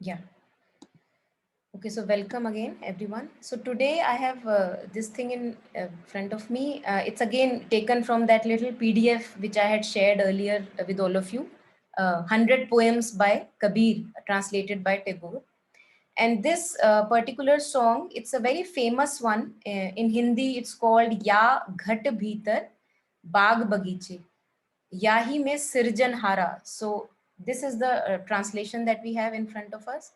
Yeah. Okay, so welcome again, everyone. So today I have this thing in front of me. It's again taken from that little PDF which I had shared earlier with all of you. 100 poems by Kabir, translated by Tagore. And this particular song, it's a very famous one. In Hindi, it's called Ya Ghat Bhitar Baag Bagiche. Yahi mein sirjan hara. So this is the translation that we have in front of us.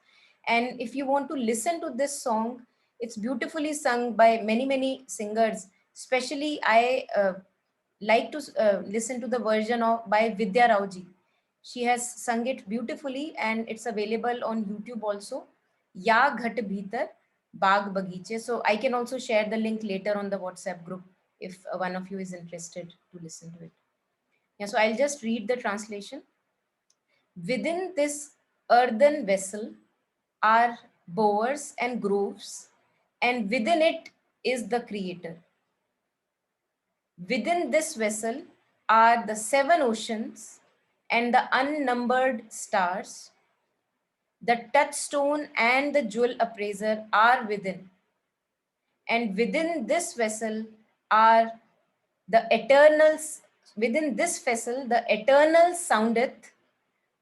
And if you want to listen to this song, it's beautifully sung by many singers. Especially, I like to listen to the version of by Vidya Rauji. She has sung it beautifully, and it's available on YouTube also. Ya Ghat Bhitar Baag Bagiche. So I can also share the link later on the WhatsApp group if one of you is interested to listen to it. Yeah, so I'll just read the translation. Within this earthen vessel are bowers and grooves, and within it is the Creator. Within this vessel are the seven oceans and the unnumbered stars. The touchstone and the jewel appraiser are within, and within this vessel are the eternals. Within this vessel, the eternal soundeth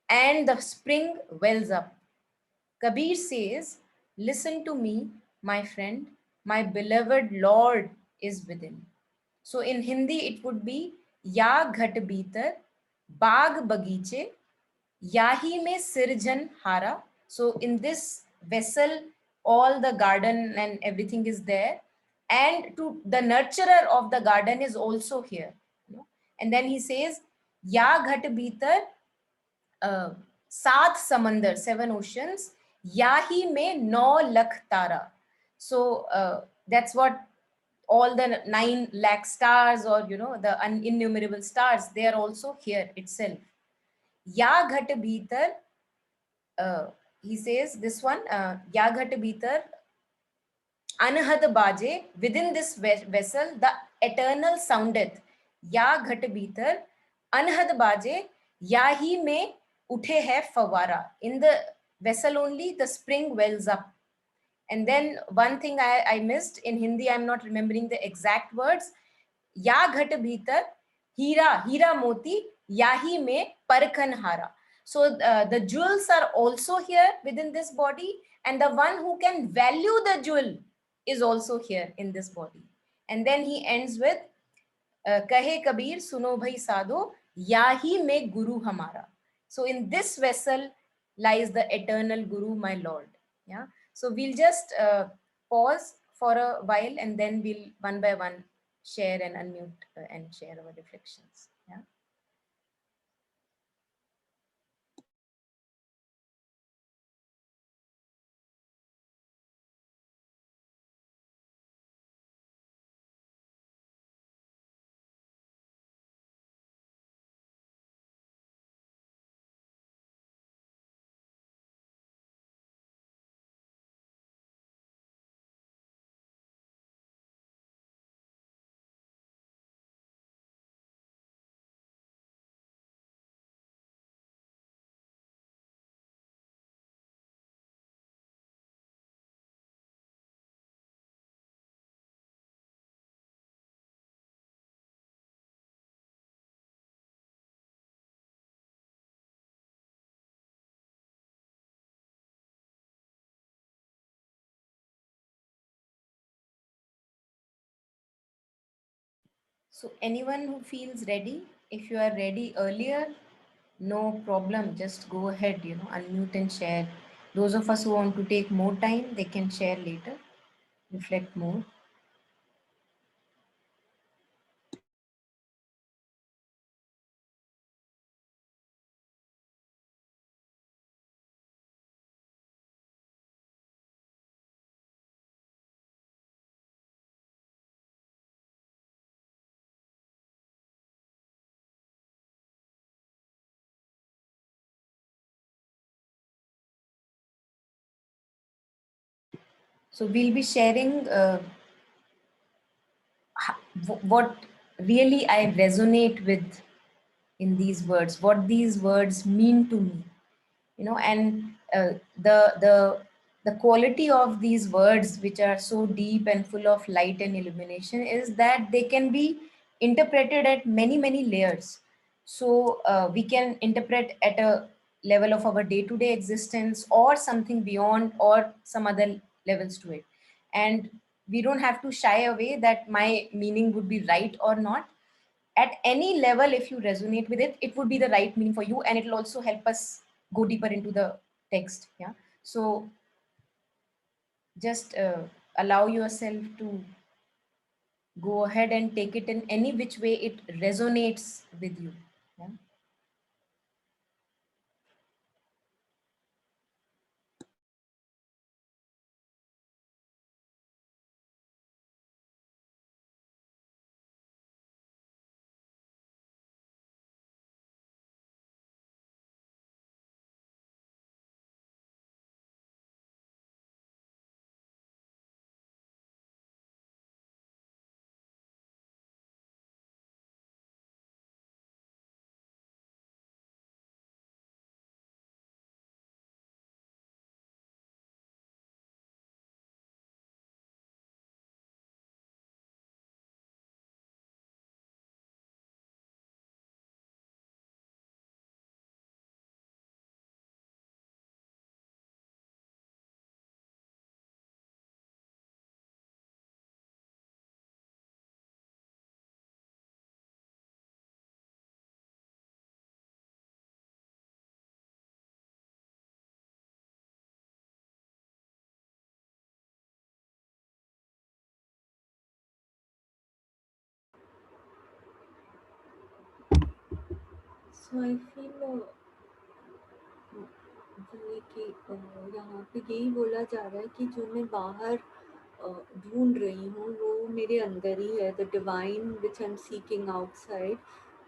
and the spring wells up. Kabir says, listen to me, my friend, my beloved Lord is within. So in Hindi, it would be, Ya ghat bhitar, baag bagiche, yahi mein sirjan hara. So in this vessel, all the garden and everything is there. And to the nurturer of the garden is also here. And then he says, Ya ghat bhitar, सात समंदर, seven oceans, yahi में 9 lakh tara. So that's what all the 9 lakh stars, or the innumerable stars, they are also here itself. Ya ghat bhitar, he says this one, ya ghat bhitar anhat baje, within this vessel the eternal soundeth. Ya ghat bhitar anhat baje, yahi mein uthe hai fawara. In the vessel only the spring wells up. And then one thing I missed in Hindi, I'm not remembering the exact words. Ya ghat bhitar Heera moti, yahi mein parkhan hara. So the jewels are also here within this body, and the one who can value the jewel is also here in this body. And then he ends with, kahe Kabir suno bhai sadho, yahi mein guru hamara. So in this vessel lies the eternal Guru, my Lord. Yeah. So we'll just pause for a while, and then we'll one by one share and unmute and share our reflections. Yeah. So anyone who feels ready, if you are ready earlier, no problem. Just go ahead, unmute and share. Those of us who want to take more time, they can share later, reflect more. So we'll be sharing what really I resonate with in these words, what these words mean to me, and The quality of these words, which are so deep and full of light and illumination, is that they can be interpreted at many layers. So we can interpret at a level of our day-to-day existence, or something beyond, or some other levels to it. And we don't have to shy away that my meaning would be right or not. At any level, if you resonate with it, it would be the right meaning for you, and it will also help us go deeper into the text. Yeah. So just allow yourself to go ahead and take it in any which way it resonates with you. Yeah. So I feel ये कि यहाँ पे यही बोला जा रहा है कि जो मैं बाहर ढूंढ रही हूँ वो मेरे अंदर ही है. The divine which I am seeking outside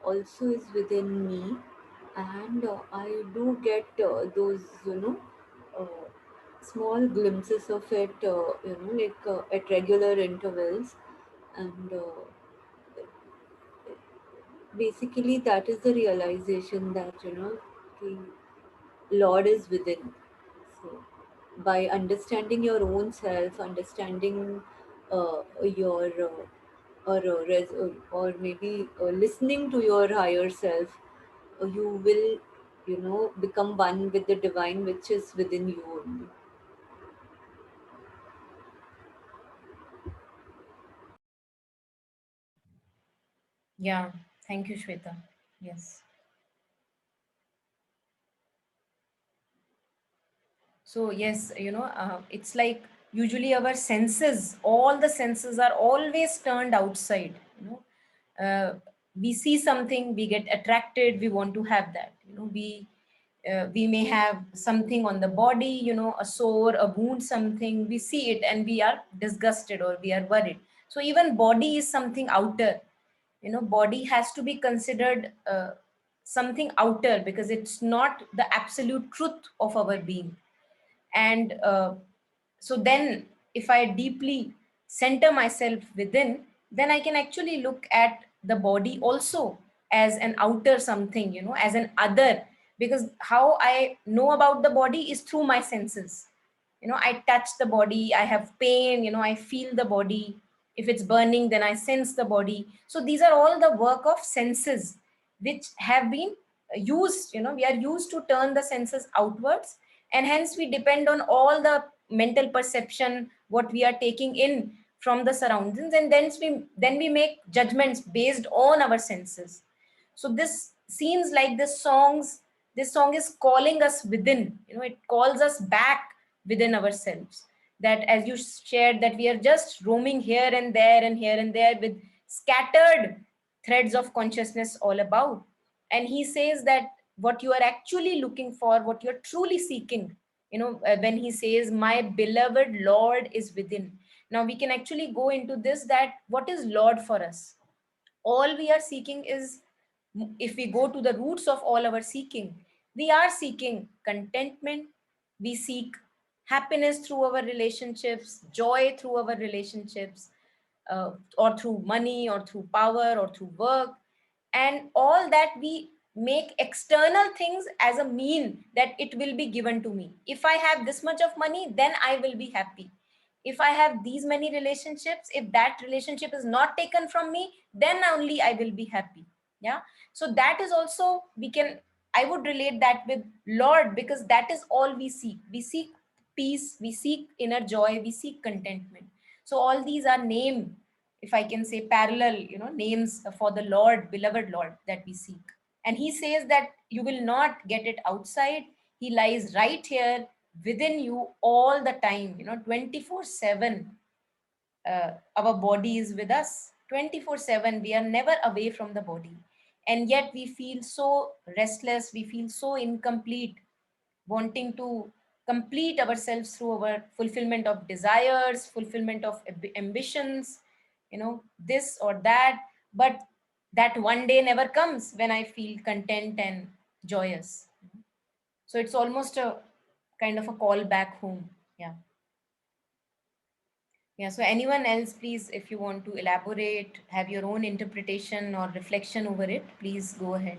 also is within me, and I do get those, uh, small glimpses of it, like at regular intervals. And basically that is the realization that, the Lord is within. So, by understanding your own self, understanding your or maybe listening to your higher self, you will, become one with the divine which is within you only. Yeah. Thank you, Shweta. Yes. So yes, it's like usually our senses, all the senses are always turned outside. We see something, we get attracted, we want to have that. We may have something on the body, a sore, a wound, something. We see it and we are disgusted or we are worried. So even body is something outer. Body has to be considered something outer, because it's not the absolute truth of our being. And so then if I deeply center myself within, then I can actually look at the body also as an outer something, as an other. Because how I know about the body is through my senses. I touch the body, I have pain, I feel the body. If it's burning, then I sense the body. So these are all the work of senses, which have been used. We are used to turn the senses outwards, and hence we depend on all the mental perception, what we are taking in from the surroundings, and then we make judgments based on our senses. So this seems like this song is calling us within. It calls us back within ourselves, that as you shared, that we are just roaming here and there and here and there with scattered threads of consciousness all about. And he says that what you are actually looking for, what you're truly seeking, when he says, my beloved Lord is within. Now we can actually go into this, that what is Lord for us? All we are seeking is, if we go to the roots of all our seeking, we are seeking contentment. We seek happiness through our relationships, joy through our relationships, or through money, or through power, or through work. And all that we make external things as a mean that it will be given to me. If I have this much of money, then I will be happy. If I have these many relationships, if that relationship is not taken from me, then only I will be happy. Yeah. So that is also, we can, I would relate that with Lord, because that is all we seek. We seek peace, we seek inner joy, we seek contentment. So all these are name, if I can say, parallel, names for the Lord, beloved Lord, that we seek. And he says that you will not get it outside. He lies right here within you all the time, 24/7. Our body is with us 24/7. We are never away from the body. And yet we feel so restless, we feel so incomplete, wanting to complete ourselves through our fulfillment of desires, fulfillment of ambitions, this or that. But that one day never comes when I feel content and joyous. So it's almost a kind of a call back home. Yeah. Yeah. So anyone else, please, if you want to elaborate, have your own interpretation or reflection over it, please go ahead.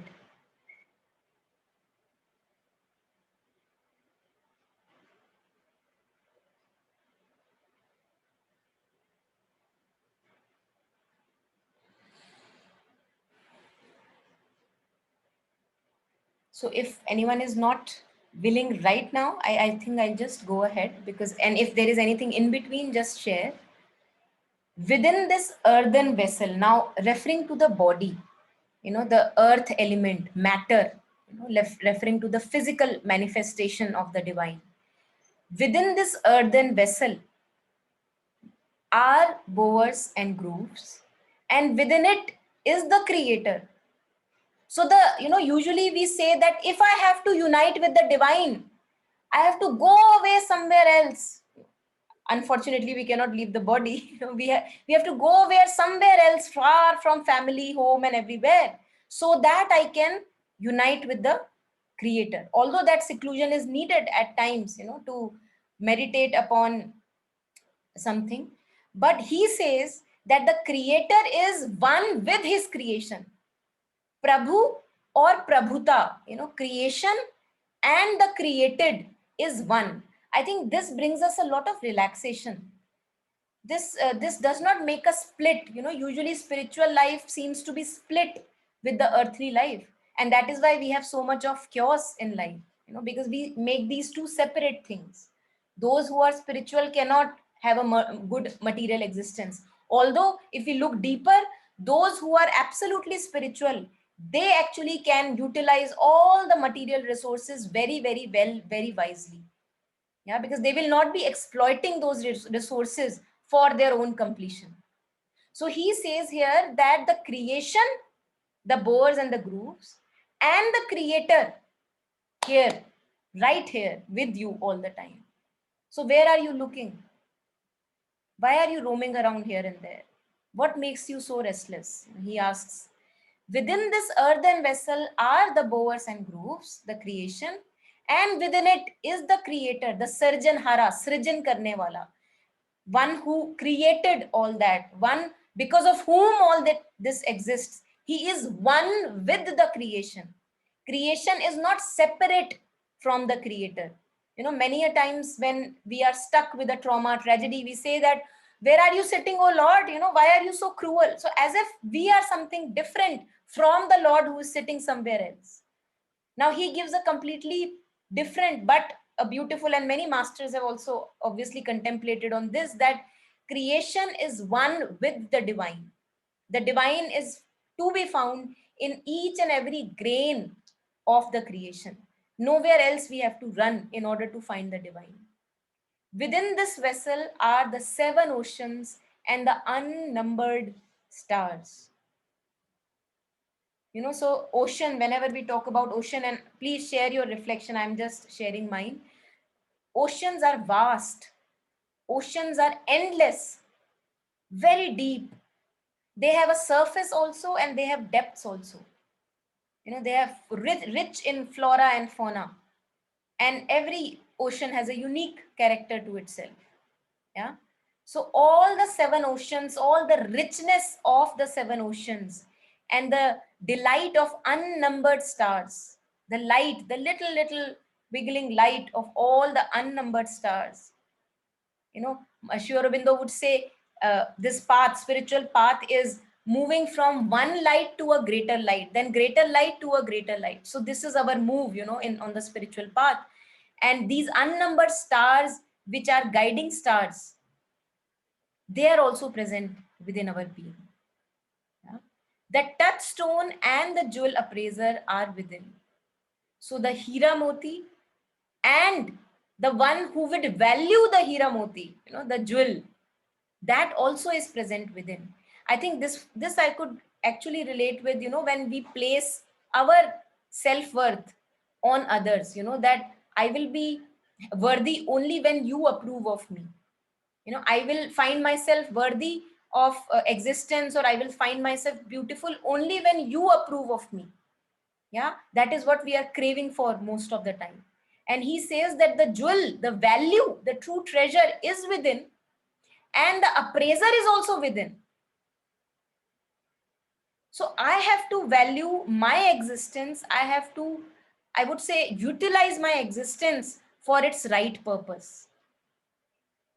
So if anyone is not willing right now, I think I'll just go ahead, because, and if there is anything in between, just share. Within this earthen vessel, now referring to the body, the earth element, matter, referring to the physical manifestation of the divine. Within this earthen vessel are bowers and grooves, and within it is the creator. So usually we say that if I have to unite with the divine, I have to go away somewhere else. Unfortunately, we cannot leave the body. We have to go where somewhere else, far from family, home, and everywhere, so that I can unite with the creator. Although that seclusion is needed at times, to meditate upon something. But he says that the creator is one with his creation. Prabhu or Prabhuta, creation and the created is one. I think this brings us a lot of relaxation. This does not make us split. Usually spiritual life seems to be split with the earthly life, and that is why we have so much of chaos in life. Because we make these two separate things. Those who are spiritual cannot have a good material existence. Although if we look deeper, those who are absolutely spiritual, they actually can utilize all the material resources very, very well, very wisely. Yeah, because they will not be exploiting those resources for their own completion. So he says here that the creation, the bores and the grooves, and the creator here, right here with you all the time. So where are you looking? Why are you roaming around here and there? What makes you so restless? He asks. Within this earthen vessel are the bowers and grooves, the creation, and within it is the creator, the Sarjanhara, Srijan karne wala, one who created all that, one because of whom all that this exists. He is one with the creation. Creation is not separate from the creator. Many a times when we are stuck with a trauma, tragedy, we say that, where are you sitting, oh Lord? Why are you so cruel? So as if we are something different from the Lord who is sitting somewhere else. Now he gives a completely different but a beautiful, and many masters have also obviously contemplated on this, that creation is one with the divine. The divine is to be found in each and every grain of the creation. Nowhere else we have to run in order to find the divine. Within this vessel are the seven oceans and the unnumbered stars. So ocean, whenever we talk about ocean, and please share your reflection, I'm just sharing mine. Oceans are vast, oceans are endless, very deep. They have a surface also, and they have depths also. They have rich in flora and fauna, and every ocean has a unique character to itself. Yeah. So all the seven oceans, all the richness of the seven oceans, and the delight of unnumbered stars, the light, the little wiggling light of all the unnumbered stars. You know, Sri Aurobindo would say this path, spiritual path, is moving from one light to a greater light, then greater light to a greater light. So this is our move, you know, in on the spiritual path. And these unnumbered stars, which are guiding stars, they are also present within our being. Yeah? The touchstone and the jewel appraiser are within. So the Hira Moti and the one who would value the Hira Moti, you know, the jewel, that also is present within. I think this I could actually relate with, you know, when we place our self-worth on others, you know, that I will be worthy only when you approve of me. You know, I will find myself worthy of existence, or I will find myself beautiful only when you approve of me. Yeah, that is what we are craving for most of the time. And he says that the jewel, the value, the true treasure is within, and the appraiser is also within. So I have to value my existence. I have to, I would say, utilize my existence for its right purpose.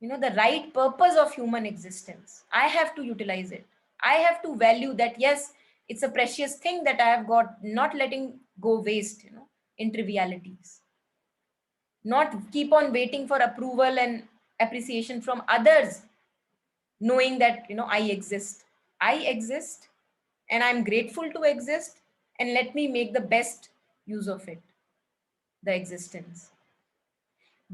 You know, the right purpose of human existence. I have to utilize it. I have to value that, yes, it's a precious thing that I have got, not letting go waste, you know, in trivialities. Not keep on waiting for approval and appreciation from others, knowing that, you know, I exist. I exist, and I'm grateful to exist, and let me make the best use of it, the existence.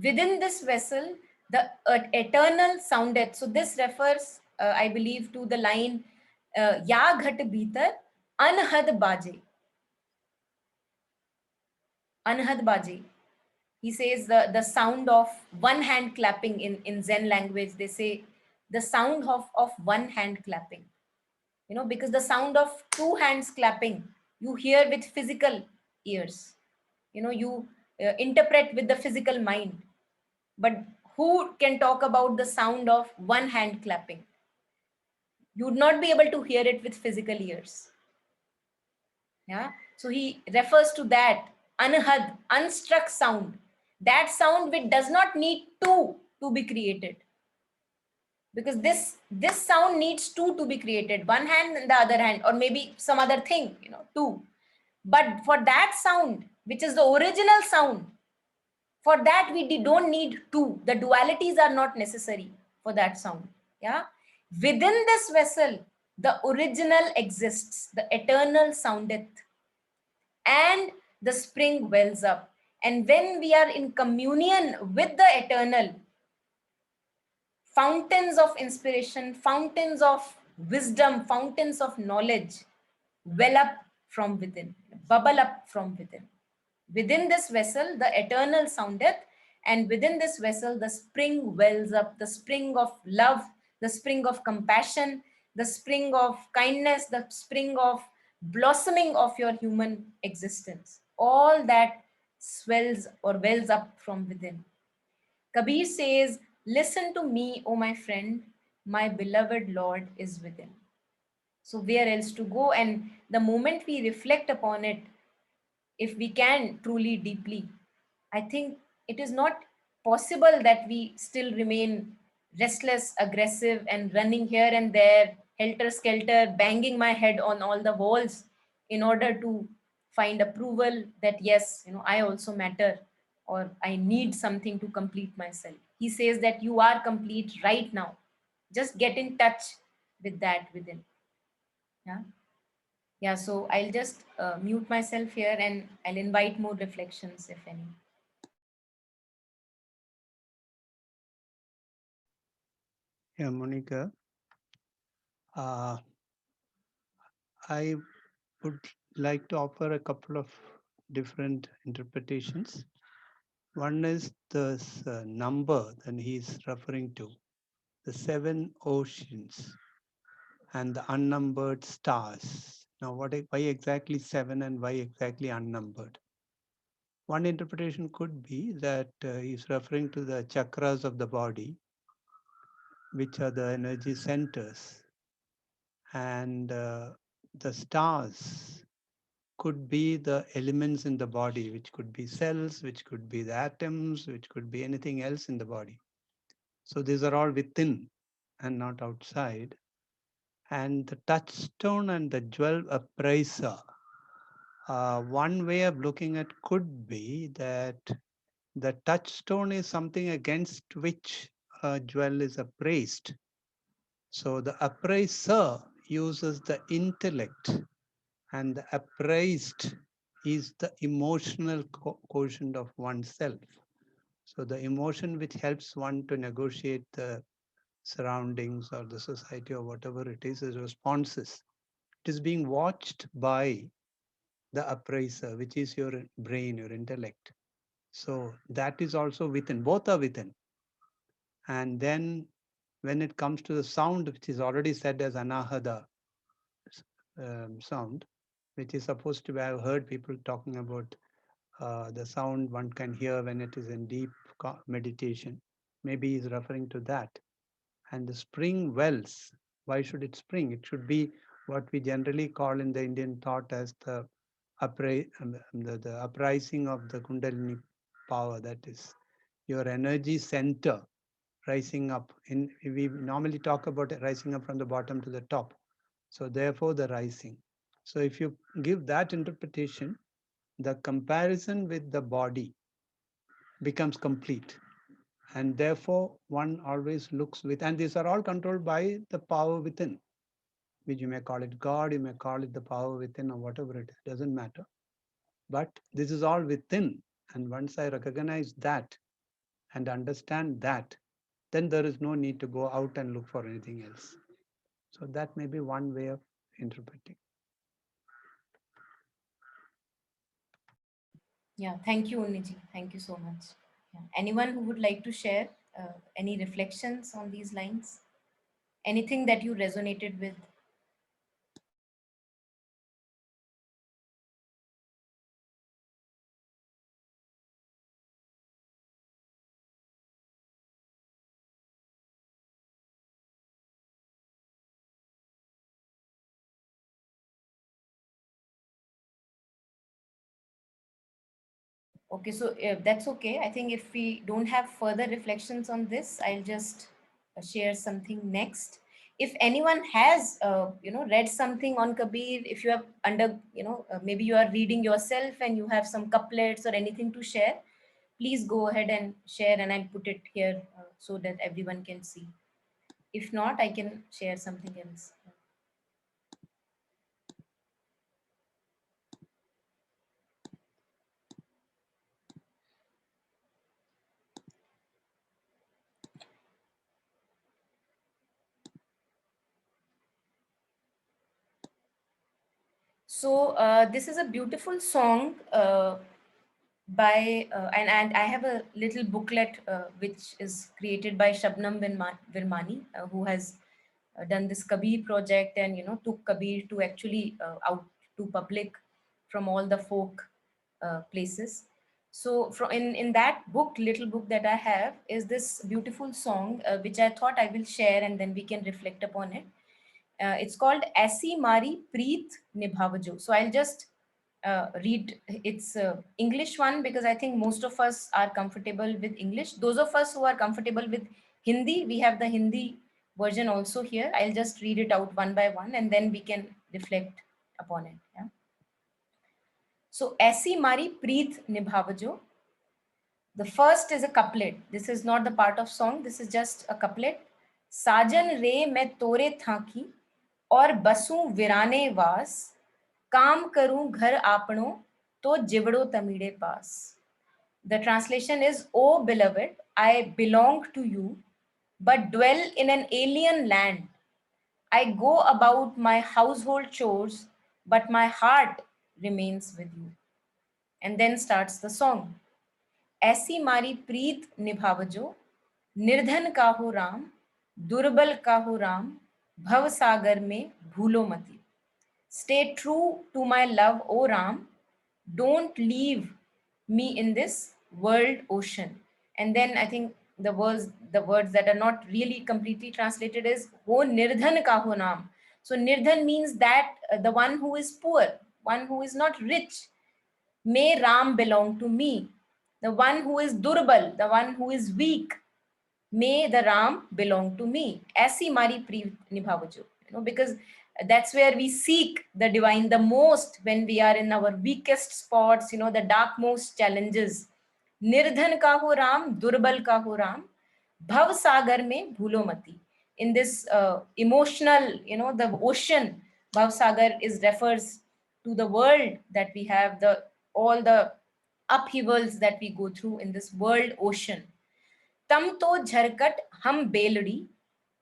Within this vessel, the eternal soundeth. So this refers, I believe, to the line, Ya ghat bhitar anhad baje. Anhad baje. He says the sound of one hand clapping in Zen language. They say the sound of one hand clapping. You know, because the sound of two hands clapping, you hear with physical ears. You know, you interpret with the physical mind. But who can talk about the sound of one hand clapping? You would not be able to hear it with physical ears. Yeah. So he refers to that anhad, unstruck sound. That sound which does not need two to be created. Because this sound needs two to be created, one hand and the other hand, or maybe some other thing, you know, two. But for that sound, which is the original sound, for that we don't need two. The dualities are not necessary for that sound. Yeah. Within this vessel, the original exists, the eternal soundeth, and the spring wells up. And when we are in communion with the eternal, fountains of inspiration, fountains of wisdom, fountains of knowledge well up from within, bubble up from within. Within this vessel, the eternal soundeth, and within this vessel, the spring wells up, the spring of love, the spring of compassion, the spring of kindness, the spring of blossoming of your human existence. All that swells or wells up from within. Kabir says, listen to me, O my friend, my beloved Lord is within. So where else to go? And the moment we reflect upon it, if we can truly deeply, I think it is not possible that we still remain restless, aggressive, and running here and there, helter skelter, banging my head on all the walls in order to find approval that, yes, you know, I also matter, or I need something to complete myself. He says that you are complete right now. Just get in touch with that within. Yeah. Yeah. So I'll just mute myself here, and I'll invite more reflections, if any. Yeah, Monica, I would like to offer a couple of different interpretations. One is the number that he's referring to, the 7 oceans and the unnumbered stars. Now, why exactly 7 and why exactly unnumbered? One interpretation could be that he's referring to the chakras of the body, which are the energy centers. And the stars could be the elements in the body, which could be cells, which could be the atoms, which could be anything else in the body. So these are all within and not outside. And the touchstone and the jewel appraiser. One way of looking at could be that the touchstone is something against which a jewel is appraised. So the appraiser uses the intellect, and the appraised is the emotional quotient of oneself. So the emotion which helps one to negotiate the surroundings or the society or whatever it is responses. It is being watched by the appraiser, which is your brain, your intellect. So that is also within, both are within. And then when it comes to the sound, which is already said as anahada sound, which is supposed to be, I've heard people talking about the sound one can hear when it is in deep meditation. Maybe he's referring to that. And the spring wells, why should it spring? It should be what we generally call in the Indian thought as the the uprising of the Kundalini power, that is your energy center rising up. We normally talk about it rising up from the bottom to the top. So therefore the rising. So if you give that interpretation, the comparison with the body becomes complete. And therefore one always looks with, and these are all controlled by the power within, which you may call it God, you may call it the power within or whatever it is, doesn't matter. But this is all within. And once I recognize that and understand that, then there is no need to go out and look for anything else. So that may be one way of interpreting. Yeah, thank you, Unniji. Thank you so much. Yeah. Anyone who would like to share any reflections on these lines? Anything that you resonated with? Okay, so that's okay. I think if we don't have further reflections on this, I'll just share something next. If anyone has, read something on Kabir, if you have maybe you are reading yourself and you have some couplets or anything to share, please go ahead and share, and I'll put it here so that everyone can see. If not, I can share something else. So this is a beautiful song by and I have a little booklet which is created by Shabnam Virmani, who has done this Kabir project and took Kabir to actually out to public from all the folk places. So from in that book, little book that I have, is this beautiful song which I thought I will share and then we can reflect upon it. It's called Aisi Mari Preet Nibhavajo. So I'll just read its English one because I think most of us are comfortable with English. Those of us who are comfortable with Hindi, we have the Hindi version also here. I'll just read it out one by one and then we can reflect upon it. Yeah. So, Aisi Mari Preet Nibhavajo. The first is a couplet. This is not the part of song. This is just a couplet. साजन रे मैं तोरे थाकी और बसूं विराने वास काम करूं घर आपणो तो जिवड़ो तमीड़े पास. The translation is, O beloved, I belong to you, but dwell in an alien land. I go about my household chores, but my heart remains with you. And then starts the song. ऐसी मारी प्रीत निभावजो, निर्धन का हो राम, दुर्बल का हो राम, भव सागर में भूलो मती. Stay true to my love, O Ram. Don't leave me in this world ocean. And then I think the words that are not really completely translated is Ho Nirdhan ka ho naam. So Nirdhan means that the one who is poor, one who is not rich. May Ram belong to me. The one who is durbal, the one who is weak, may the Ram belong to me. ऐसी मारी प्रीत निभावजो. Because that's where we seek the divine the most, when we are in our weakest spots, the darkmost challenges. Nirdhan का हो राम, दुर्बल का हो राम, भव सागर में भूलो मती. In this emotional, the ocean, Bhav Sagar refers to the world that we have, all the upheavals that we go through in this world ocean. तम तो झरकट हम बेलड़ी,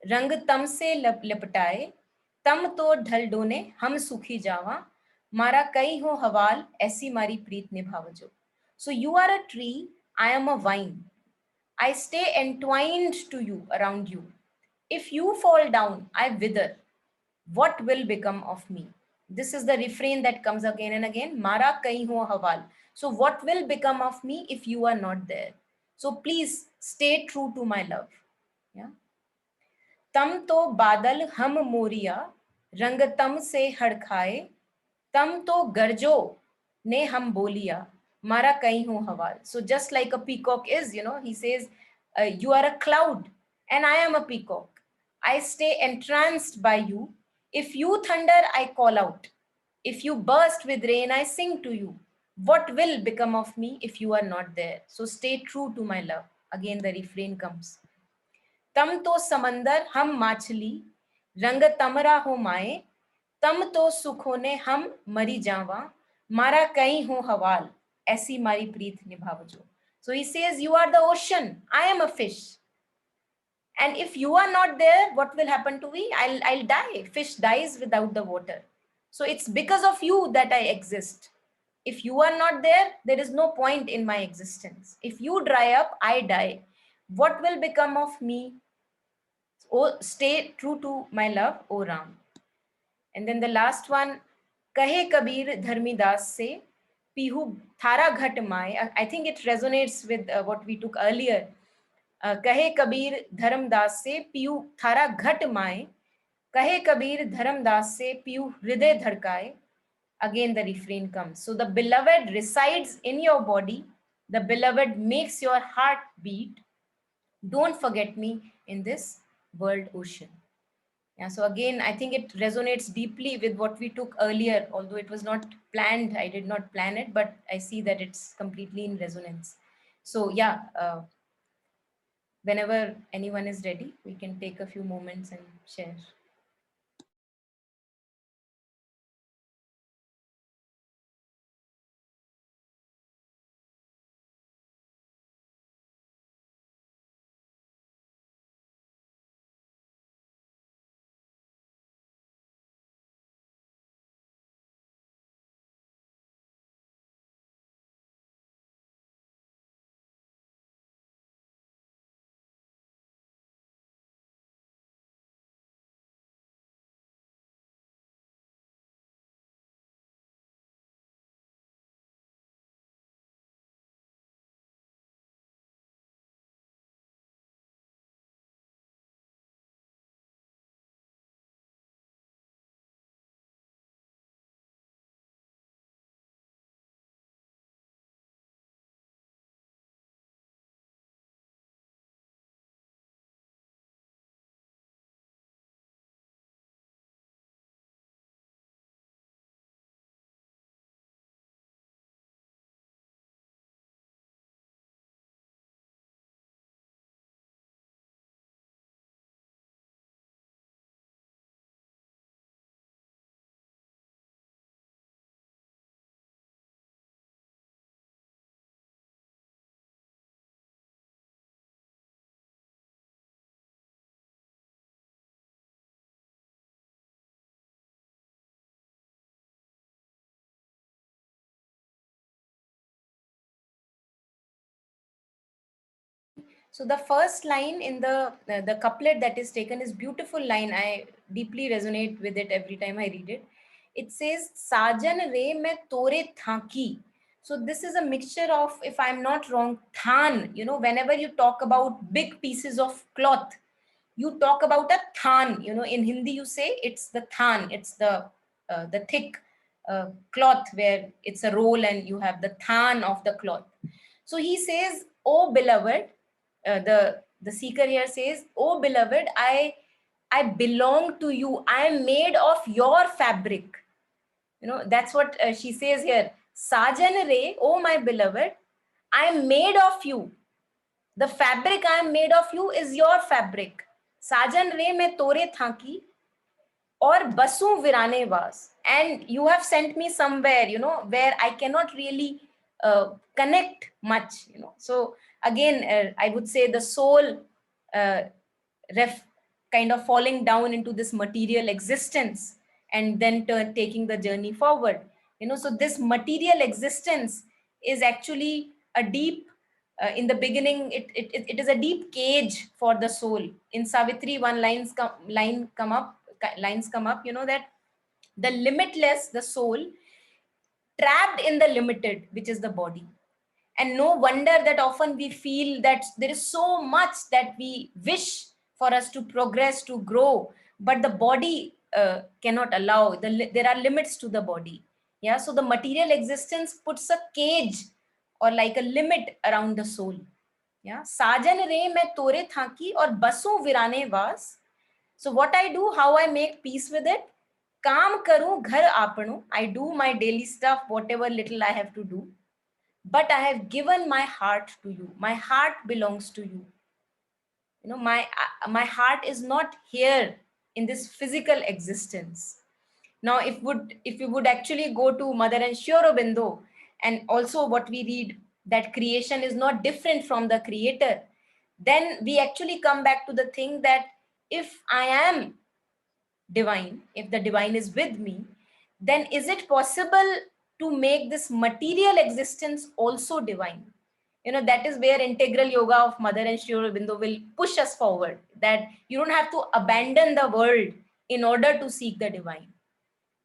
रंग तम से लपटाए, तम तो ढल डोने हम सुखी जावा, मारा कई हो हवाल ऐसी मारी प्रीत निभावजो. So you are a tree, I am a vine. I stay entwined to you, around you. If you fall down, I wither. What will become of me? This is the refrain that comes again and again. Mara kahin ho hawal. So what will become of me if you are not there? So please stay true to my love. Yeah. तम तो बादल हम मोरिया, रंग तम से हड़खाए, तम तो गर्जो ने हम बोलिया, मारा कहीं हो हवाल. So just like a peacock is, he says, you are a cloud and I am a peacock. I stay entranced by you. If you thunder, I call out. If you burst with rain, I sing to you. What will become of me if you are not there? So stay true to my love. Again, the refrain comes. तम तो समंदर हम माछली, रंग तमरा हो माए, तम तो सुखों ने हम मरी जावा, मारा कहीं हो हवाल ऐसी मारी प्रीत निभावजो. So he says, you are the ocean, I am a fish. And if you are not there, what will happen to me? I'll die. Fish dies without the water. So it's because of you that I exist. If you are not there, there is no point in my existence. If you dry up, I die. What will become of me? Oh, stay true to my love, O Ram. And then the last one, Kahe Kabir Dharmidas se, Pihu Thara Ghat Mai. I think it resonates with what we took earlier. कहे कबीर धर्मदास से PU थारा घट माए, कहे कबीर धर्मदास से PU हृदय धड़काए. Again the refrain comes. So the beloved resides in your body, the beloved makes your heart beat. Don't forget me in this world ocean. Yeah, so again, I think it resonates deeply with what we took earlier, although it was not planned. I did not plan it, but I see that it's completely in resonance. So yeah, whenever anyone is ready, we can take a few moments and share. So the first line in the couplet that is taken is beautiful line. I deeply resonate with it every time I read it. It says, Sajan re मैं तोरे थाकी. So this is a mixture of, if I'm not wrong, than. Whenever you talk about big pieces of cloth, you talk about a than. You know, in Hindi you say it's the than, it's the thick cloth where it's a roll and you have the than of the cloth. So he says, oh beloved, the seeker here says, oh beloved, I belong to you. I am made of your fabric. You know, that's what she says here. Sajan re, oh my beloved, I am made of you. The fabric I am made of you is your fabric. Sajan re मैं तोरे था की और बसू virane was. And you have sent me somewhere, you know, where I cannot really connect much, you know. So again, I would say the soul uh, kind of falling down into this material existence and then taking the journey forward. You know, so this material existence is actually a deep, in the beginning, it is a deep cage for the soul. In Savitri, one lines come up, you know, that the limitless, the soul, trapped in the limited, which is the body. And no wonder that often we feel that there is so much that we wish for us to progress, to grow, but the body cannot allow. There are limits to the body. Yeah, so the material existence puts a cage or like a limit around the soul. Yeah, sajan re मैं तोरे था की और बसों वीराने वास. So what I do, how I make peace with it, काम करूं घर आपनो. I do my daily stuff, whatever little I have to do. But I have given my heart to you. My heart belongs to you. You know, my heart is not here in this physical existence. Now, if you would actually go to Mother and Sri Aurobindo, and also what we read, that creation is not different from the creator, then we actually come back to the thing that if I am divine, if the divine is with me, then is it possible to make this material existence also divine? You know, that is where integral yoga of Mother and Sri Aurobindo will push us forward, that you don't have to abandon the world in order to seek the divine.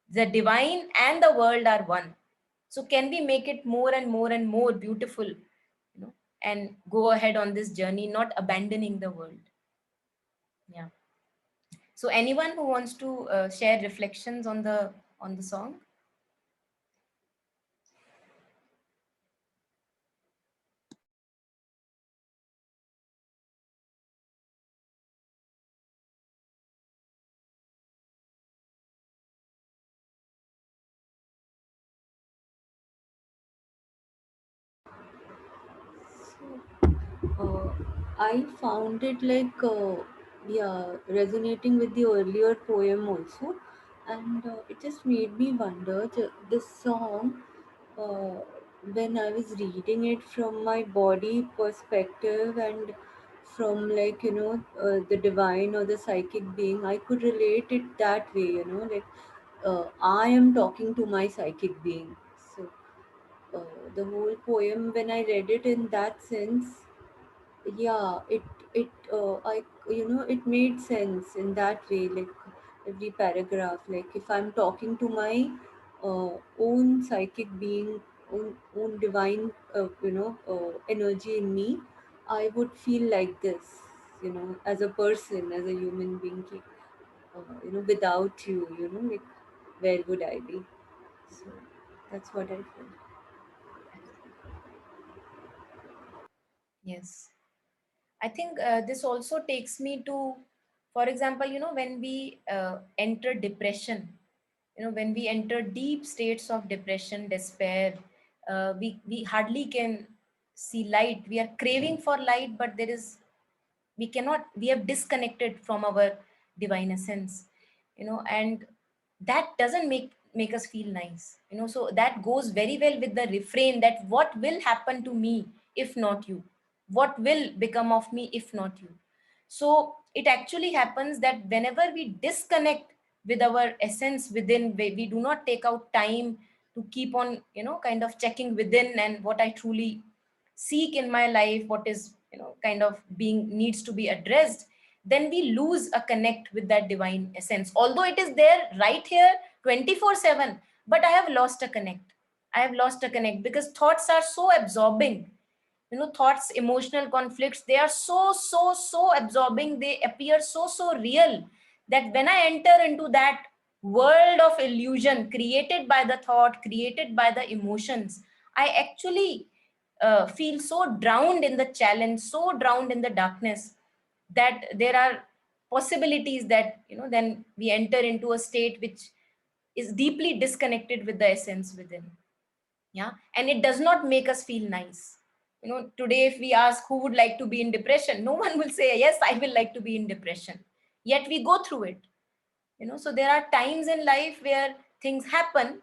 The divine and the world are one. So can we make it more and more and more beautiful, you know, and go ahead on this journey, not abandoning the world? Yeah. So anyone who wants to share reflections on the song? I found it like yeah, resonating with the earlier poem also, and it just made me wonder this song, uh, when I was reading it from my body perspective and from, like, the divine or the psychic being, I could relate it that way, like I am talking to my psychic being. So the whole poem, when I read it in that sense, yeah, I it made sense in that way, like every paragraph, like if I'm talking to my own psychic being, own divine energy in me, I would feel like this, as a person, as a human being, without you, like where would I be? So that's what I feel. Yes. I think this also takes me to, for example, you know, when we enter depression, you know, when we enter deep states of depression, despair, we hardly can see light. We are craving for light, but we have disconnected from our divine essence, you know, and that doesn't make us feel nice, you know. So that goes very well with the refrain, that what will happen to me if not you, what will become of me if not you. So it actually happens that whenever we disconnect with our essence within, we do not take out time to keep on, you know, kind of checking within and what I truly seek in my life, what is, you know, kind of being needs to be addressed, then we lose a connect with that divine essence, although it is there right here 24/7. But I have lost a connect. I have lost a connect because thoughts are so absorbing, you know, thoughts, emotional conflicts, they are so absorbing, they appear so real, that when I enter into that world of illusion created by the thought, created by the emotions, I actually feel so drowned in the challenge, so drowned in the darkness, that there are possibilities that, you know, then we enter into a state which is deeply disconnected with the essence within. Yeah, and it does not make us feel nice. You know, today if we ask who would like to be in depression, no one will say yes, I will like to be in depression, yet we go through it. You know, so there are times in life where things happen,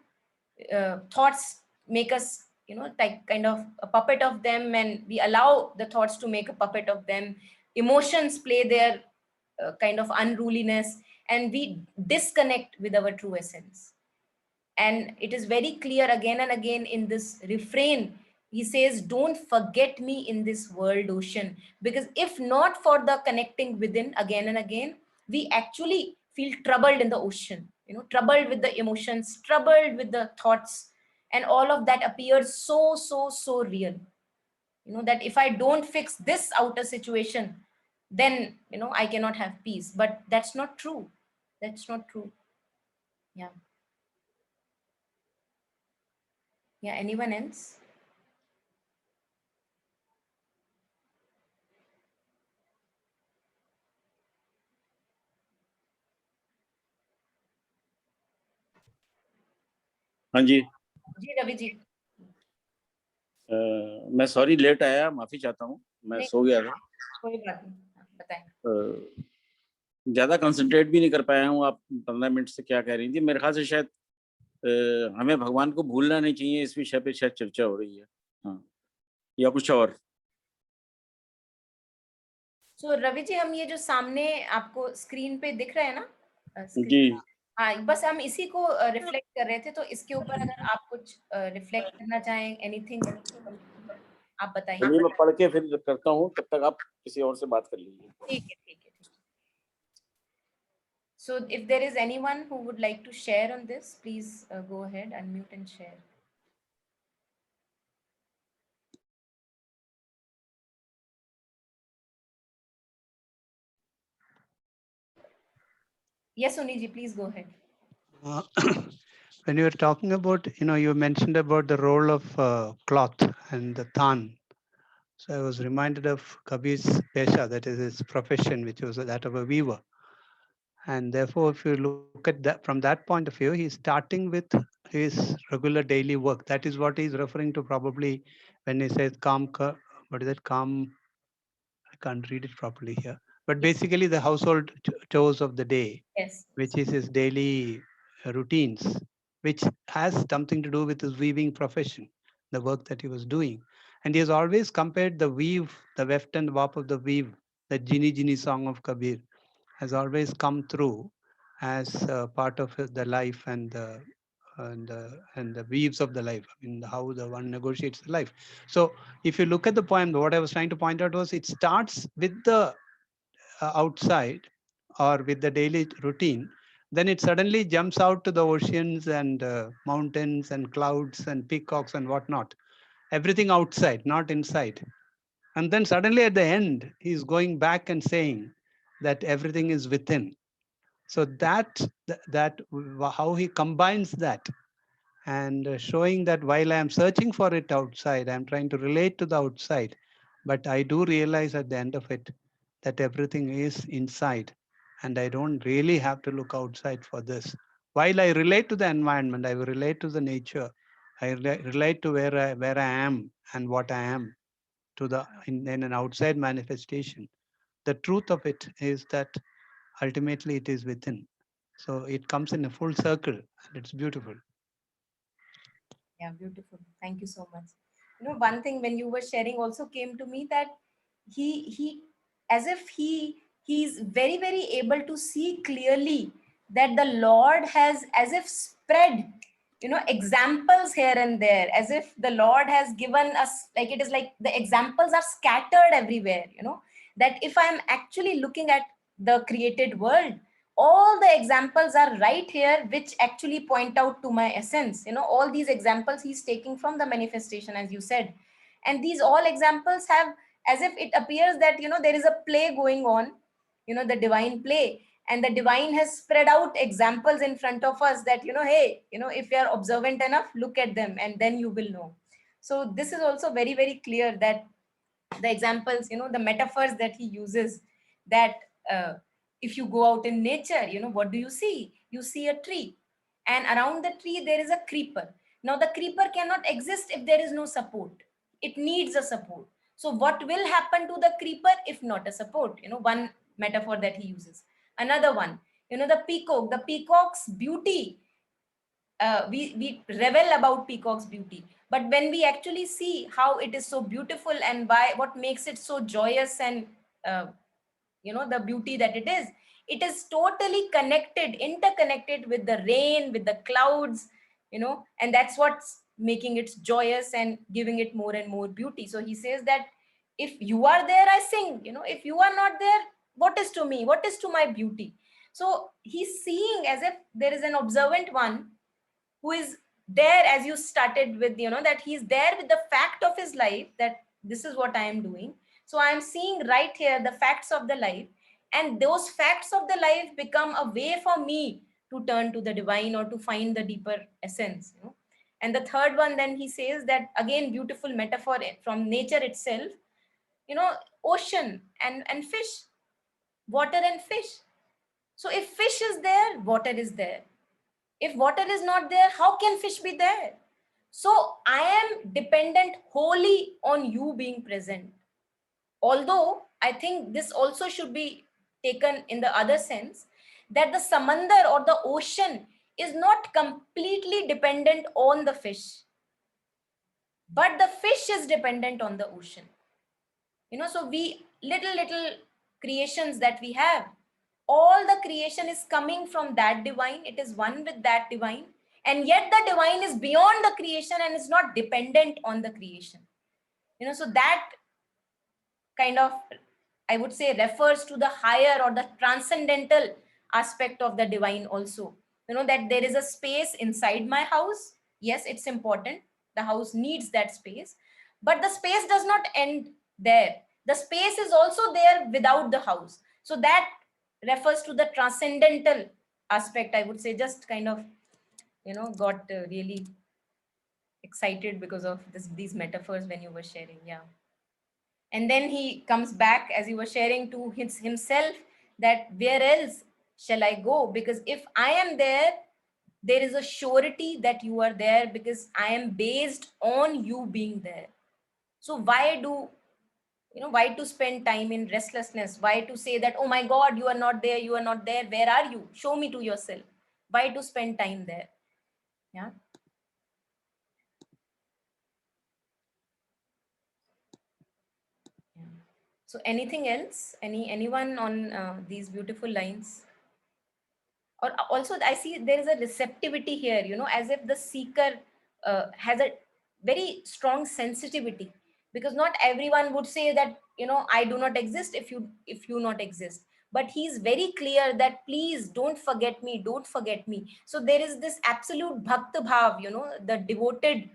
thoughts make us, you know, like kind of a puppet of them, and we allow the thoughts to make a puppet of them. Emotions play their kind of unruliness, and we disconnect with our true essence. And it is very clear again and again in this refrain. He says, don't forget me in this world ocean. Because if not for the connecting within again and again, we actually feel troubled in the ocean, you know, troubled with the emotions, troubled with the thoughts. And all of that appears so real. You know, that if I don't fix this outer situation, then, you know, I cannot have peace. But that's not true. That's not true. Yeah. Yeah. Anyone else? हाँ जी। जी रवि जी। मैं sorry late आया, माफी चाहता हूँ, मैं नहीं, सो गया था। कोई बात नहीं, बताएं। ज्यादा कंसंट्रेट भी नहीं कर पाया हूँ। आप 15 मिनट से क्या कह रही थी, मेरे ख्याल से शायद हमें भगवान को भूलना नहीं चाहिए, इस विषय पे शायद चर्चा हो रही है। हाँ, या कुछ और। तो रवि जी, हम ये जो सामने आपको स्क्रीन पे दिख रहे हैं ना, जी। हाँ, बस हम इसी को रिफ्लेक्ट कर रहे थे। तो इसके ऊपर अगर आप कुछ रिफ्लेक्ट करना चाहें, एनीथिंग, आप बताइए। चलिए मैं पढ़ के फिर करता हूँ, तब तक आप किसी और से बात कर लीजिए। ठीक है, ठीक है। So if there is anyone who would like to share on this, please go ahead, unmute and share. Yes, Uniji, please go ahead. When you were talking about, you know, you mentioned about the role of cloth and the tan. So I was reminded of Kabir's pesha, that is his profession, which was that of a weaver. And therefore, if you look at that from that point of view, he's starting with his regular daily work. That is what he's referring to probably when he says what is it? I can't read it properly here. But basically the household chores of the day, Yes. which is his daily routines, which has something to do with his weaving profession, the work that he was doing. And he has always compared the weave, the weft and warp of the weave, the Jini Jini song of Kabir, has always come through as part of the life and the weaves of the life. I mean, how the one negotiates the life. So if you look at the poem, what I was trying to point out was it starts with the outside or with the daily routine, then it suddenly jumps out to the oceans and mountains and clouds and peacocks and whatnot. Everything outside, not inside. And then suddenly at the end, he's going back and saying that everything is within. So that how he combines that and showing that while I am searching for it outside, I'm trying to relate to the outside, but I do realize at the end of it that everything is inside and I don't really have to look outside for this. While I relate to the environment, I will relate to the nature, I relate to where I am and what I am to the in an outside manifestation. The truth of it is that ultimately it is within. So it comes in a full circle and it's beautiful. Yeah, beautiful. Thank you so much. You know, one thing when you were sharing also came to me, that he as if he's very able to see clearly that the Lord has as if spread, you know, examples here and there, as if the Lord has given us, like it is like the examples are scattered everywhere, you know, that if I'm actually looking at the created world, all the examples are right here, which actually point out to my essence. You know, all these examples he's taking from the manifestation, as you said. And these all examples have, as if it appears that, there is a play going on, the divine play, and the divine has spread out examples in front of us that, hey, if you are observant enough, look at them and then you will know. So this is also very, very clear that the examples, the metaphors that he uses, that if you go out in nature, what do you see? You see a tree, and around the tree there is a creeper. Now the creeper cannot exist if there is no support. It needs a support. So what will happen to the creeper if not a support? One metaphor that he uses. Another one, the peacock's beauty, we revel about peacock's beauty, but when we actually see how it is so beautiful and what makes it so joyous and uh, the beauty that it is totally interconnected with the rain, with the clouds, and that's what's making it joyous and giving it more and more beauty. So he says that if you are there, I sing. If you are not there, what is to me? What is to my beauty? So he's seeing as if there is an observant one who is there, as you started with, that he's there with the fact of his life, that this is what I am doing. So I am seeing right here the facts of the life, and those facts of the life become a way for me to turn to the divine or to find the deeper essence. And the third one, then he says that, again, beautiful metaphor from nature itself, ocean and fish, water and fish. So if fish is there, water is there. If water is not there, how can fish be there? So I am dependent wholly on you being present. Although I think this also should be taken in the other sense, that the samandar or the ocean is not completely dependent on the fish, but the fish is dependent on the ocean. So we little creations that we have, all the creation is coming from that divine. It is one with that divine, and yet the divine is beyond the creation and is not dependent on the creation. So that kind of, I would say, refers to the higher or the transcendental aspect of the divine also. That there is a space inside my house. Yes, it's important. The house needs that space, but the space does not end there. The space is also there without the house. So that refers to the transcendental aspect, I would say. Just kind of, got really excited because of these metaphors when you were sharing. Yeah. And then he comes back, as he was sharing, to himself, that where else shall I go? Because if I am there, there is a surety that you are there, because I am based on you being there. So why to spend time in restlessness? Why to say that, oh my God, you are not there, you are not there, where are you? Show me to yourself. Why to spend time there? Yeah. So anything else? Anyone on these beautiful lines? Or also, I see there is a receptivity here, as if the seeker has a very strong sensitivity, because not everyone would say that, I do not exist if you not exist. But he's very clear that, please don't forget me, don't forget me. So there is this absolute bhakta bhav, the devoted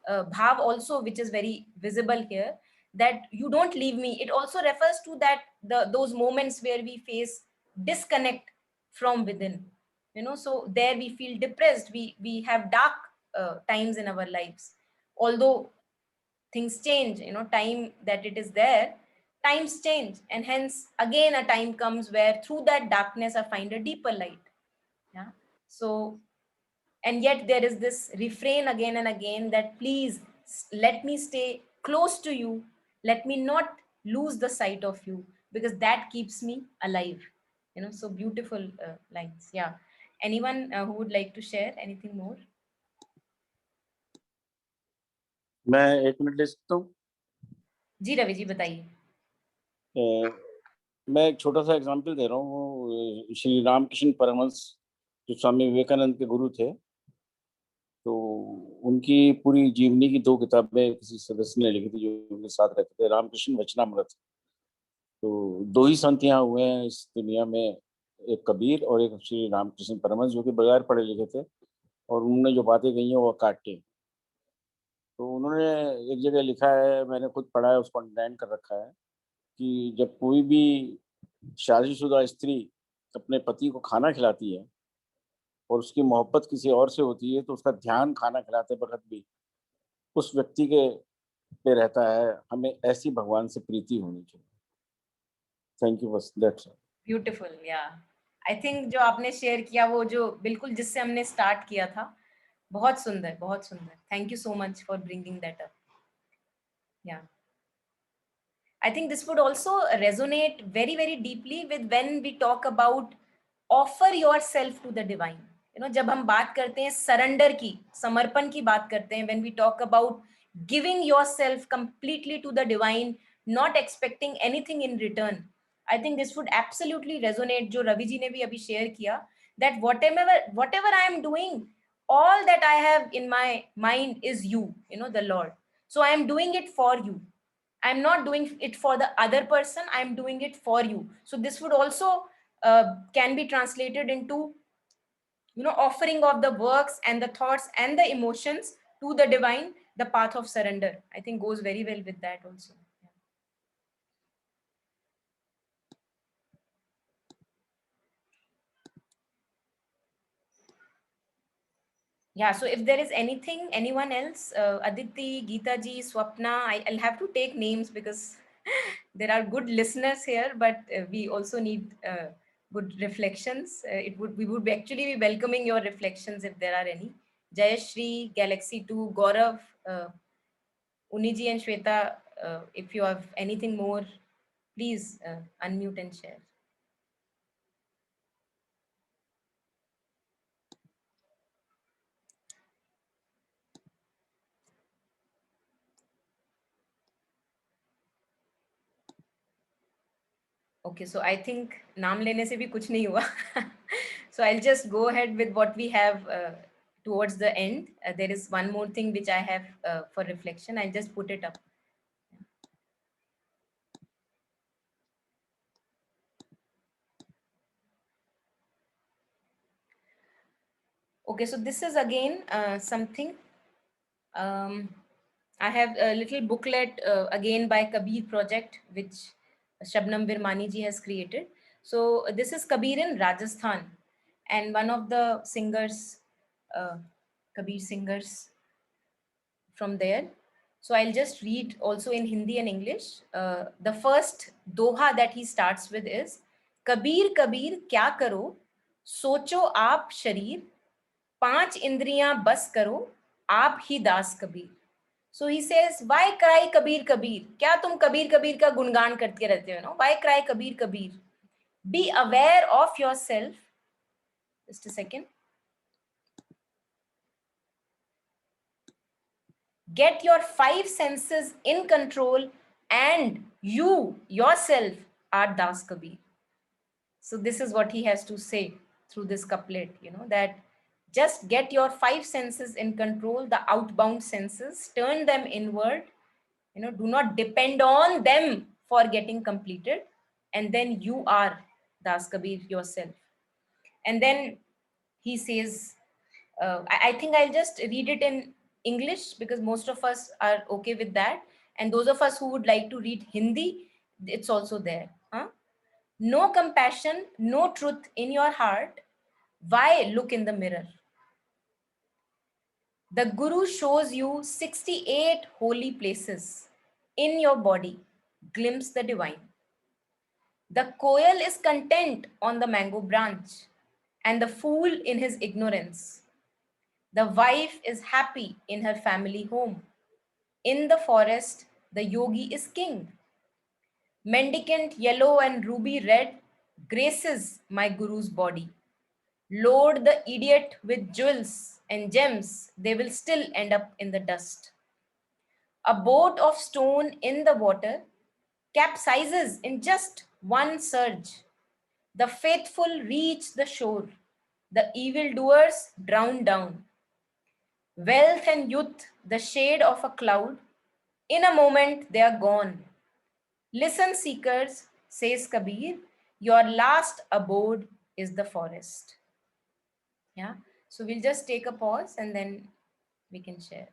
bhav also, which is very visible here, that you don't leave me. It also refers to that those moments where we face disconnect from within, so there we feel depressed, we have dark times in our lives. Although things change, time that it is there, times change, and hence again a time comes where through that darkness I find a deeper light. Yeah. So, and yet there is this refrain again and again, that please let me stay close to you, let me not lose the sight of you, because that keeps me alive. So beautiful lines. Yeah. Anyone who would like to share anything more? मैं 1 minute ले सकता हूँ? जी रवि जी, बताइए। मैं एक छोटा सा example दे रहा हूँ। श्री रामकृष्ण परमहंस जो स्वामी विवेकानंद के गुरु थे, तो उनकी पूरी जीवनी की 2 किताबें किसी सदस्य ने लिखी थी जो उनके साथ रहते थे, रामकृष्ण वचनामृत। तो 2 ही संत यहाँ हुए हैं इस दुनिया में, एक कबीर और एक श्री रामकृष्ण परमहंस, जो कि बगैर पढ़े लिखे थे, और उन्होंने जो बातें कही हैं वो काटे। तो उन्होंने एक जगह लिखा है, मैंने खुद पढ़ा है, उसको अंडरलाइन कर रखा है कि जब कोई भी शादीशुदा स्त्री अपने पति को खाना खिलाती है और उसकी मोहब्बत किसी और से होती है, तो उसका ध्यान खाना खिलाते वक्त भी उस व्यक्ति के पे रहता है। हमें ऐसी भगवान से प्रीति होनी चाहिए। थैंक यू, बस दैट्स ऑल। ब्यूटीफुल, या आई थिंक जो आपने शेयर किया वो जो बिल्कुल जिससे हमने स्टार्ट किया था, बहुत सुंदर, बहुत सुंदर. Thank you so much for bringing that up. या I think this would also resonate very, very deeply with when we talk about offer yourself to the divine. You know, जब हम बात करते हैं surrender की, समर्पण की बात करते हैं, when we talk about giving yourself completely to the divine, not expecting anything in return, I think this would absolutely resonate. जो रवि जी ने भी अभी share किया, that whatever I am doing, all that I have in my mind is you, you know, the Lord. So I am doing it for you. I'm not doing it for the other person, I'm doing it for you. So this would also can be translated into, you know, offering of the works and the thoughts and the emotions to the divine. The path of surrender, I think, goes very well with that also. Yeah, so if there is anything, anyone else, Aditi, Geeta ji, Swapna, I'll have to take names because there are good listeners here, but we also need good reflections. We would actually be welcoming your reflections if there are any. Jayashri, Galaxy 2, Gaurav, Uniji and Shweta, if you have anything more, please unmute and share. Okay, so I think naam lene se bhi kuch nahi hua. So I'll just go ahead with what we have towards the end. There is one more thing which I have for reflection. I'll just put it up. Okay, so this is again something. I have a little booklet again by Kabir Project, which Shabnam Virmani ji has created. So this is Kabir in Rajasthan, and one of the singers, Kabir singers from there. So I'll just read also in Hindi and English. The first doha that he starts with is, Kabir Kabir kya karo, socho aap sharir, पांच इंद्रियां बस करो, आप ही दास Kabir. So he says, why cry Kabir Kabir? क्या तुम कबीर कबीर का गुणगान करते रहते हो? Why cry Kabir Kabir? Be aware of yourself. Just a second. Get your five senses in control, and you yourself are Das Kabir. So this is what he has to say through this couplet, you know, that just get your five senses in control, the outbound senses, turn them inward, you know, do not depend on them for getting completed, and then you are Das Kabir yourself. And then he says, I think I'll just read it in English because most of us are okay with that, and those of us who would like to read Hindi, it's also there. Huh? No compassion, no truth in your heart. Why look in the mirror? The Guru shows you 68 holy places in your body. Glimpse the divine. The koel is content on the mango branch, and the fool in his ignorance. The wife is happy in her family home. In the forest, the yogi is king. Mendicant yellow and ruby red graces my Guru's body. Load the idiot with jewels and gems, they will still end up in the dust. A boat of stone in the water capsizes in just one surge. The faithful reach the shore, the evildoers drown down. Wealth and youth, the shade of a cloud, in a moment they are gone. Listen, seekers, says Kabir, your last abode is the forest. Yeah, so we'll just take a pause and then we can share.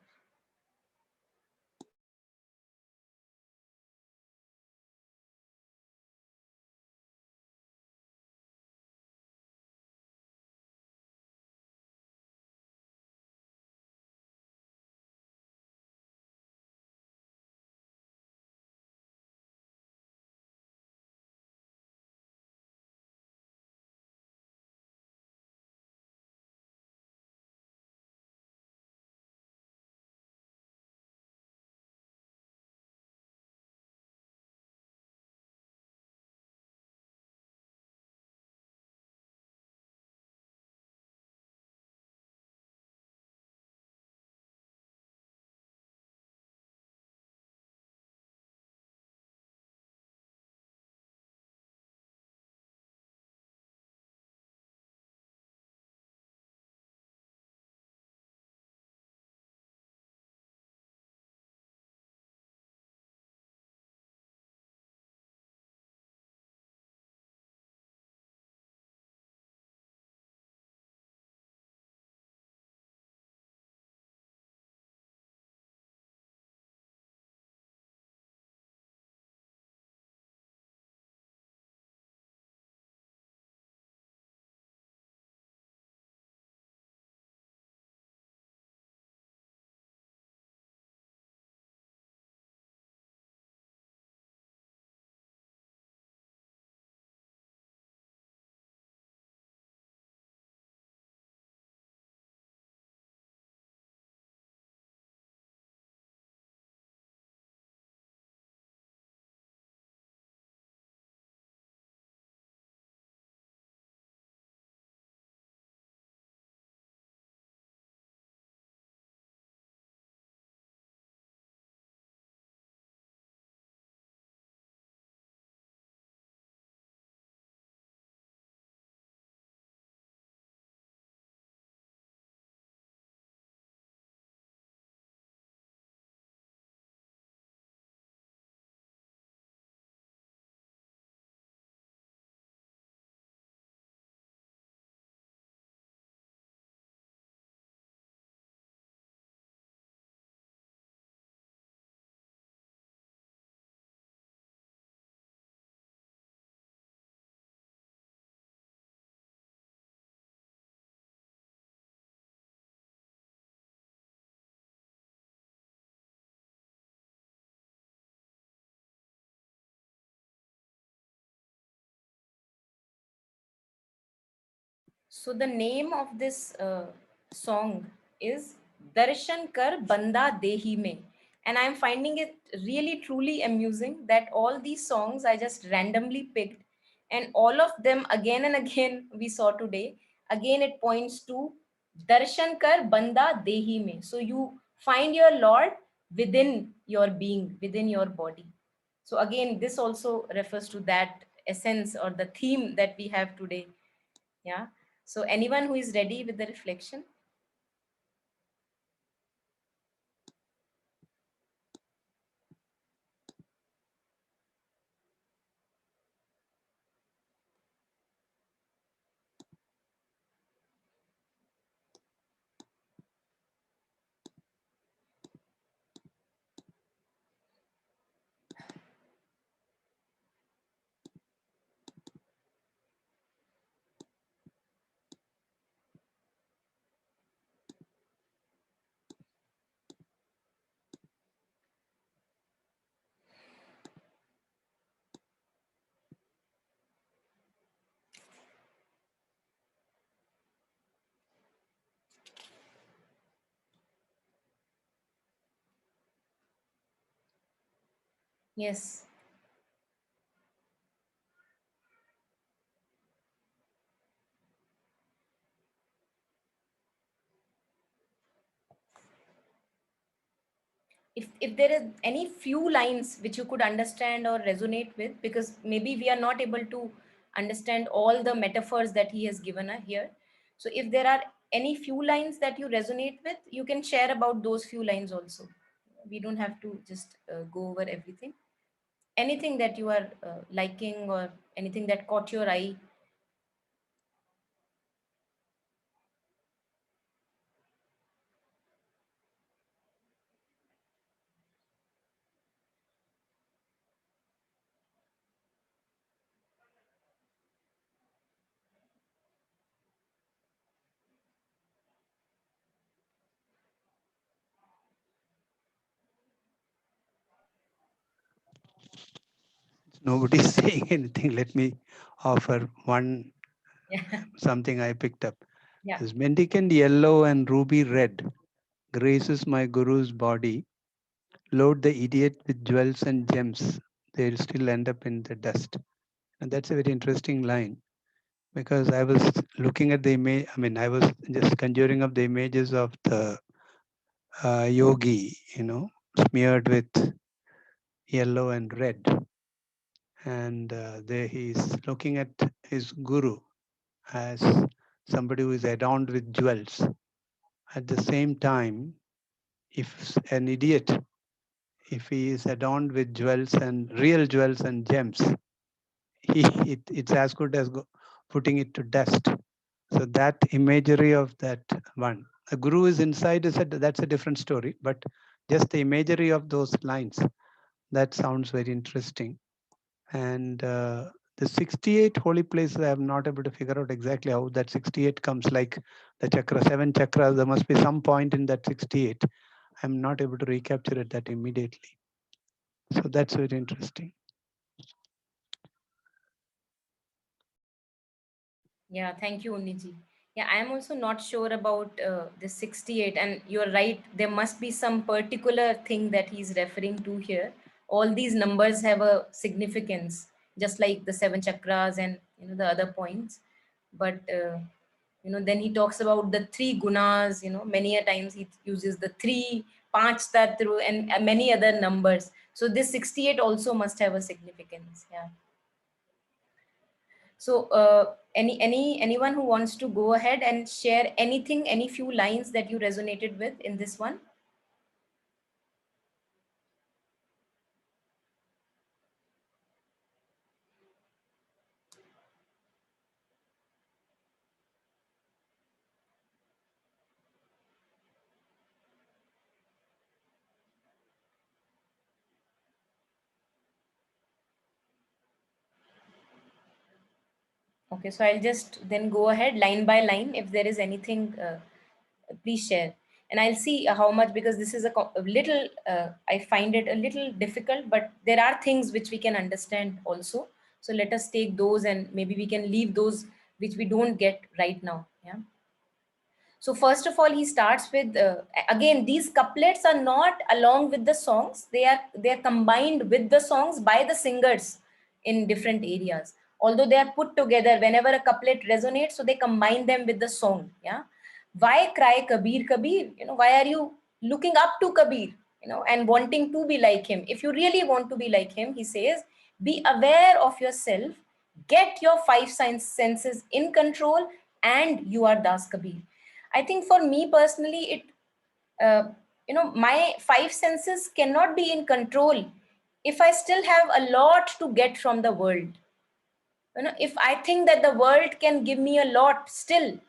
So the name of this song is Darshan Kar Banda Dehi Mein. And I'm finding it really truly amusing that all these songs I just randomly picked, and all of them again and again we saw today. Again, it points to Darshan Kar Banda Dehi Mein. So you find your Lord within your being, within your body. So again, this also refers to that essence or the theme that we have today. Yeah. So anyone who is ready with the reflection? Yes. If there is any few lines which you could understand or resonate with, because maybe we are not able to understand all the metaphors that he has given here. So if there are any few lines that you resonate with, you can share about those few lines also. We don't have to just go over everything. Anything that you are liking or anything that caught your eye. Nobody's saying anything. Let me offer one Yeah. something I picked up. Yeah. This mendicant yellow and ruby red graces my guru's body. Load the idiot with jewels and gems. They'll still end up in the dust. And that's a very interesting line because I was looking at the image. I mean, I was just conjuring up the images of the yogi, smeared with yellow and red. And there he is looking at his guru as somebody who is adorned with jewels. At the same time, if an idiot, if he is adorned with jewels and real jewels and gems, it's as good as putting it to dust. So that imagery of that one, a guru is inside, that's a different story. But just the imagery of those lines, that sounds very interesting. And the 68 holy places, I am not able to figure out exactly how that 68 comes, like the chakra, 7 chakras, there must be some point in that 68. I'm not able to recapture it that immediately. So that's very interesting. Yeah, thank you, Uniji. Yeah, I am also not sure about the 68, and you're right. There must be some particular thing that he's referring to here. All these numbers have a significance, just like the 7 chakras and the other points. But then he talks about the 3 gunas. Many a times he uses the 3, panch tatru, and many other numbers. So this 68 also must have a significance. Yeah. So anyone who wants to go ahead and share anything, any few lines that you resonated with in this one? Okay, so I'll just then go ahead line by line. If there is anything, please share. And I'll see how much, because this is a little, I find it a little difficult, but there are things which we can understand also. So let us take those, and maybe we can leave those which we don't get right now. Yeah. So first of all, he starts with, again, these couplets are not along with the songs. They are combined with the songs by the singers in different areas. Although they are put together whenever a couplet resonates, so they combine them with the song. Yeah. Why cry Kabir, Kabir? Why are you looking up to Kabir, and wanting to be like him? If you really want to be like him, he says, be aware of yourself, get your five senses in control, and you are Das Kabir. I think for me personally, my five senses cannot be in control if I still have a lot to get from the world. If I think that the world can give me a lot still,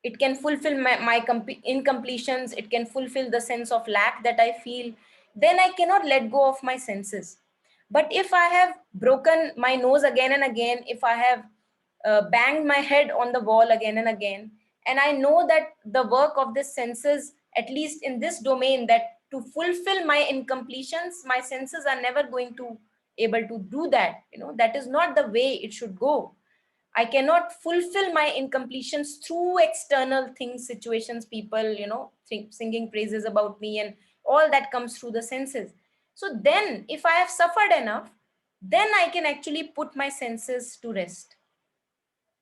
it can fulfill my incompletions, it can fulfill the sense of lack that I feel, then I cannot let go of my senses. But if I have broken my nose again and again, if I have banged my head on the wall again and again, and I know that the work of the senses, at least in this domain, that to fulfill my incompletions, my senses are never going to able to do that. That is not the way it should go. I cannot fulfill my incompletions through external things, situations, people, singing praises about me, and all that comes through the senses. So then, if I have suffered enough, then I can actually put my senses to rest.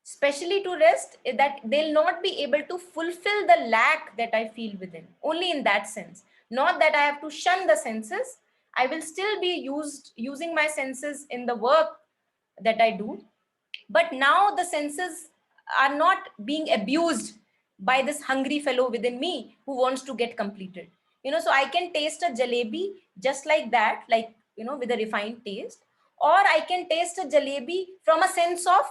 Especially to rest, that they'll not be able to fulfill the lack that I feel within. Only in that sense. Not that I have to shun the senses. I will still be using my senses in the work that I do, but now the senses are not being abused by this hungry fellow within me who wants to get completed. So I can taste a jalebi just like that, like, with a refined taste, or I can taste a jalebi from a sense of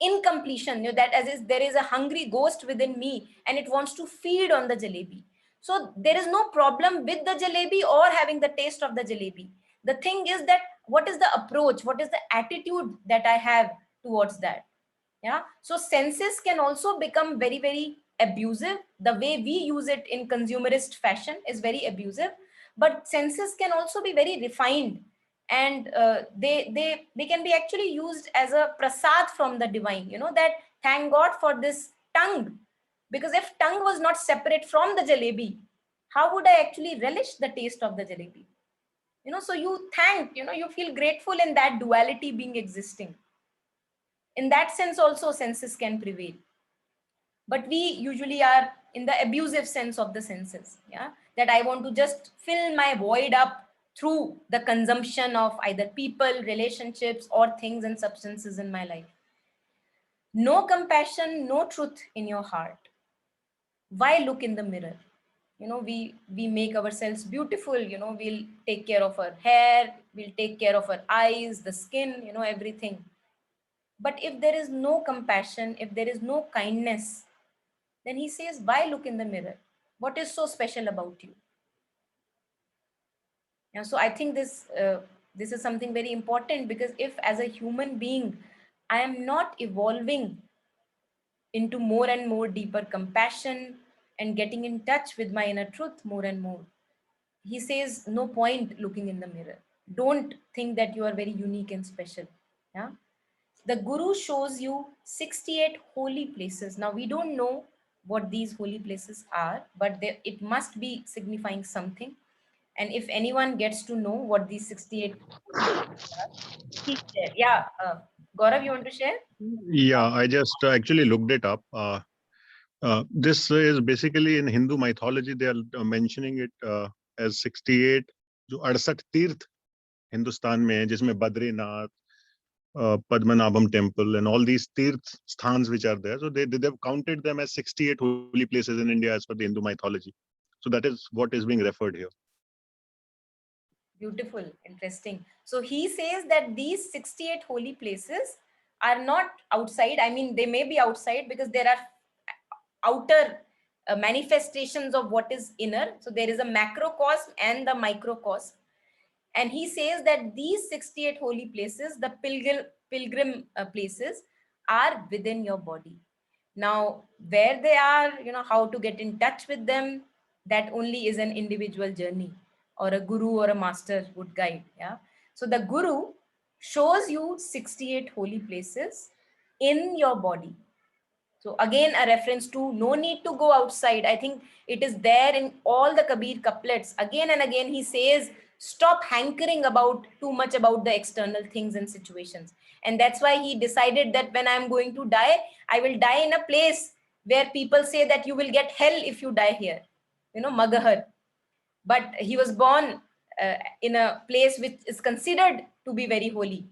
incompletion, that as is there is a hungry ghost within me and it wants to feed on the jalebi. So there is no problem with the jalebi or having the taste of the jalebi. The thing is that what is the approach, what is the attitude that I have towards that. Yeah. So senses can also become very, very abusive. The way we use it in consumerist fashion is very abusive, but senses can also be very refined, and they can be actually used as a prasad from the divine. That thank God for this tongue, because if tongue was not separate from the jalebi, how would I actually relish the taste of the jalebi? So you thank, you feel grateful in that duality being existing. In that sense also senses can prevail, but we usually are in the abusive sense of the senses. Yeah, that I want to just fill my void up through the consumption of either people, relationships, or things and substances in my life. No compassion, no truth in your heart. Why look in the mirror? We make ourselves beautiful. We'll take care of our hair, we'll take care of our eyes, the skin, everything. But if there is no compassion, if there is no kindness, then he says, why look in the mirror? What is so special about you? So I think this is something very important, because if as a human being, I am not evolving into more and more deeper compassion and getting in touch with my inner truth more and more, he says, no point looking in the mirror. Don't think that you are very unique and special. Yeah. The Guru shows you 68 holy places. Now, we don't know what these holy places are, but it must be signifying something. And if anyone gets to know what these 68 holy places are, please share. Yeah, Gaurav, you want to share? Yeah, I just actually looked it up. This is basically in Hindu mythology, they are mentioning it as 68 जो 68 तीर्थ हिंदुस्तान में है, जिसमें Badrinath, Padmanabham temple, and all these tirth sthans which are there. So they've counted them as 68 holy places in India as per the Hindu mythology. So that is what is being referred here. Beautiful, interesting. So he says that these 68 holy places are not outside. I mean, they may be outside because there are outer manifestations of what is inner. So there is a macrocosm and the microcosm. And he says that these 68 holy places, the pilgrim places, are within your body. Now, where they are, how to get in touch with them, that only is an individual journey, or a guru or a master would guide. Yeah. So the Guru shows you 68 holy places in your body. So again, a reference to no need to go outside. I think it is there in all the Kabir couplets. Again and again, he says, stop hankering about too much about the external things and situations. And that's why he decided that when I'm going to die, I will die in a place where people say that you will get hell if you die here, Magahar. But he was born in a place which is considered to be very holy.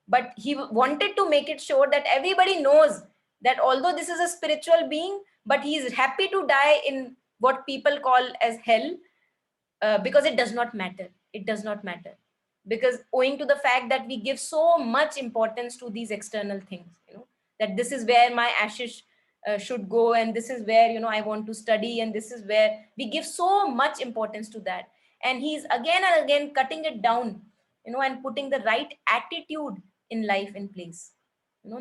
But he wanted to make it sure that everybody knows that although this is a spiritual being, but he is happy to die in what people call as hell, because it does not matter. It does not matter. Because owing to the fact that we give so much importance to these external things, that this is where my ashes should go, and this is where, I want to study, and this is where we give so much importance to that. And he's again and again cutting it down, and putting the right attitude in life in place.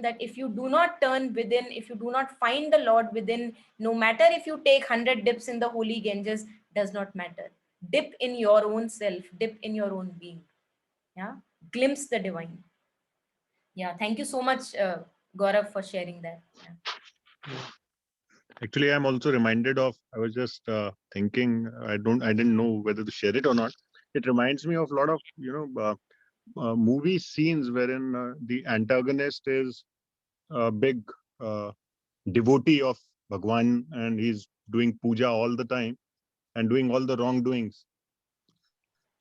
That if you do not turn within, if you do not find the Lord within, no matter if you take 100 dips in the holy Ganges, does not matter. Dip in your own self, dip in your own being. Yeah, glimpse the divine. Yeah, thank you so much, Gaurav, for sharing that. Yeah. Actually, I'm also reminded of, I was just thinking, I didn't know whether to share it or not. It reminds me of a lot of, movie scenes wherein the antagonist is a big devotee of Bhagwan, and he's doing puja all the time and doing all the wrongdoings.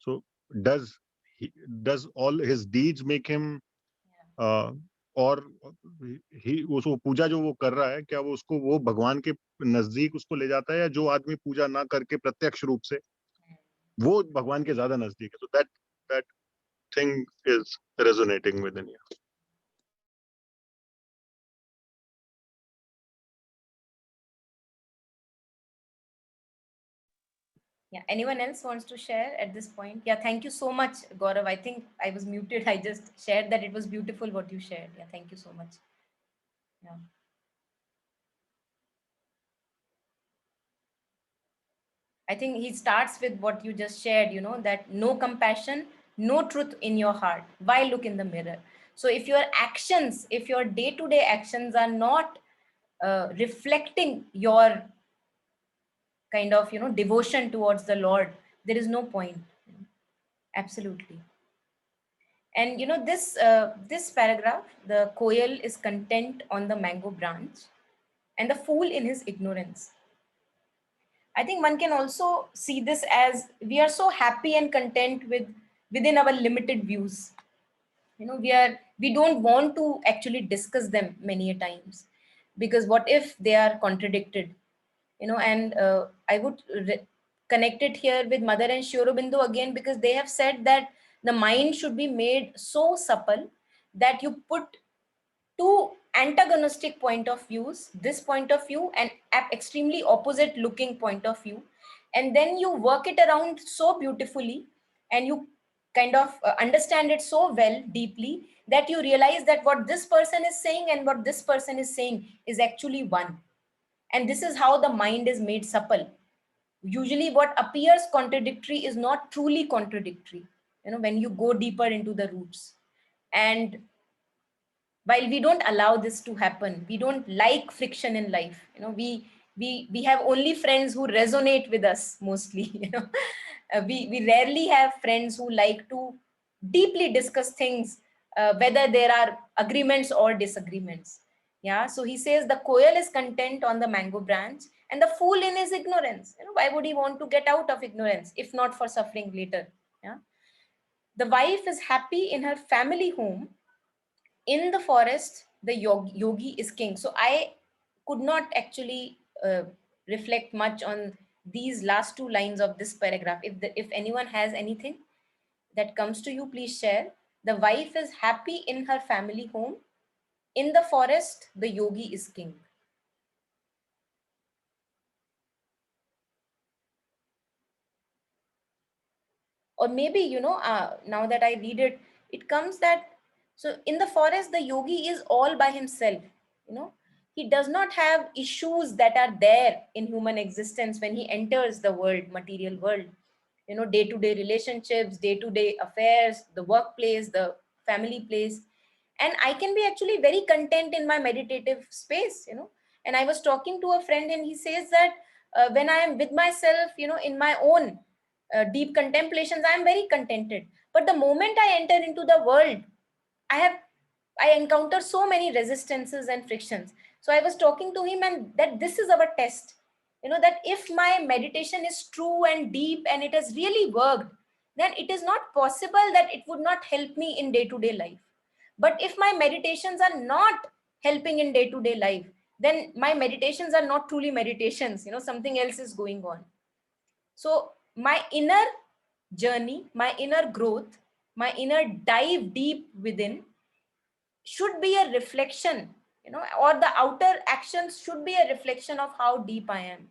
So does does all his deeds make him और ही उसको पूजा जो वो कर रहा है, क्या वो उसको वो भगवान के नजदीक उसको ले जाता है, या जो आदमी पूजा ना करके प्रत्यक्ष रूप से वो भगवान के ज्यादा नजदीक है? So that thing is resonating within you. Yeah, anyone else wants to share at this point? Yeah, thank you so much, Gaurav. I think I was muted. I just shared that it was beautiful what you shared. Yeah, thank you so much. Yeah. I think he starts with what you just shared, that no compassion, no truth in your heart. Why look in the mirror? So if your actions, if your day-to-day actions are not reflecting your kind of, devotion towards the Lord, there is no point. Absolutely. And this paragraph, the koyal is content on the mango branch and the fool in his ignorance. I think one can also see this as we are so happy and content within our limited views. We don't want to actually discuss them many a times, because what if they are contradicted? And I would connect it here with Mother and Sri Aurobindo again, because they have said that the mind should be made so supple that you put two antagonistic point of views, this point of view and extremely opposite looking point of view, and then you work it around so beautifully, and you kind of understand it so well deeply, that you realize that what this person is saying and what this person is saying is actually one. And this is how the mind is made supple. Usually what appears contradictory is not truly contradictory, when you go deeper into the roots. And while we don't allow this to happen, we don't like friction in life. We have only friends who resonate with us mostly. We rarely have friends who like to deeply discuss things, whether there are agreements or disagreements. Yeah, so he says the koyal is content on the mango branch and the fool in his ignorance. Why would he want to get out of ignorance if not for suffering later? Yeah, the wife is happy in her family home. In the forest, the yogi is king. So I could not actually reflect much on these last two lines of this paragraph. If anyone has anything that comes to you, please share. The wife is happy in her family home. In the forest, the yogi is king. Or maybe, now that I read it, it comes that, so in the forest, the yogi is all by himself. He does not have issues that are there in human existence when he enters the world, material world. Day-to-day relationships, day-to-day affairs, the workplace, the family place. And I can be actually very content in my meditative space, And I was talking to a friend, and he says that when I am with myself, in my own deep contemplations, I am very contented. But the moment I enter into the world, I encounter so many resistances and frictions. So I was talking to him, and that this is our test. That if my meditation is true and deep and it has really worked, then it is not possible that it would not help me in day-to-day life. But if my meditations are not helping in day-to-day life, then my meditations are not truly meditations. Something else is going on. So my inner journey, my inner growth, my inner dive deep within should be a reflection, or the outer actions should be a reflection of how deep I am.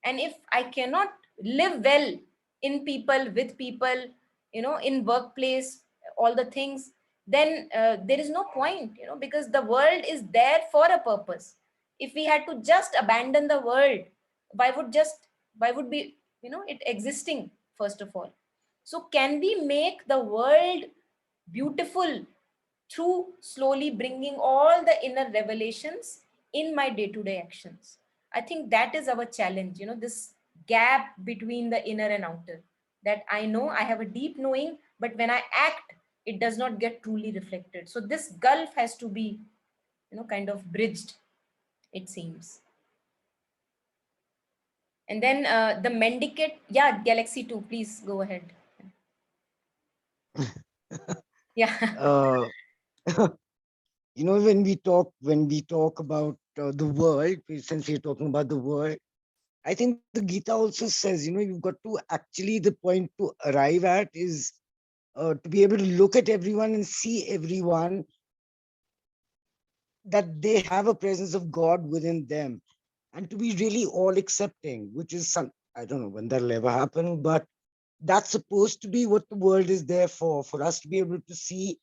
And if I cannot live well in people, with people, in workplace, all the things, then there is no point, because the world is there for a purpose. If we had to just abandon the world, why would be, it existing, first of all? So can we make the world beautiful through slowly bringing all the inner revelations in my day-to-day actions? I think that is our challenge, this gap between the inner and outer, that I know I have a deep knowing, but when I act, it does not get truly reflected. So this gulf has to be, kind of bridged, it seems. And then the mendicate, yeah, Galaxy 2, please go ahead. Yeah. When we talk about the world, since we're talking about the world, I think the Gita also says, you've got to actually, the point to arrive at is to be able to look at everyone and see everyone that they have a presence of God within them, and to be really all accepting, which is I don't know when that'll ever happen, but that's supposed to be what the world is there for us to be able to see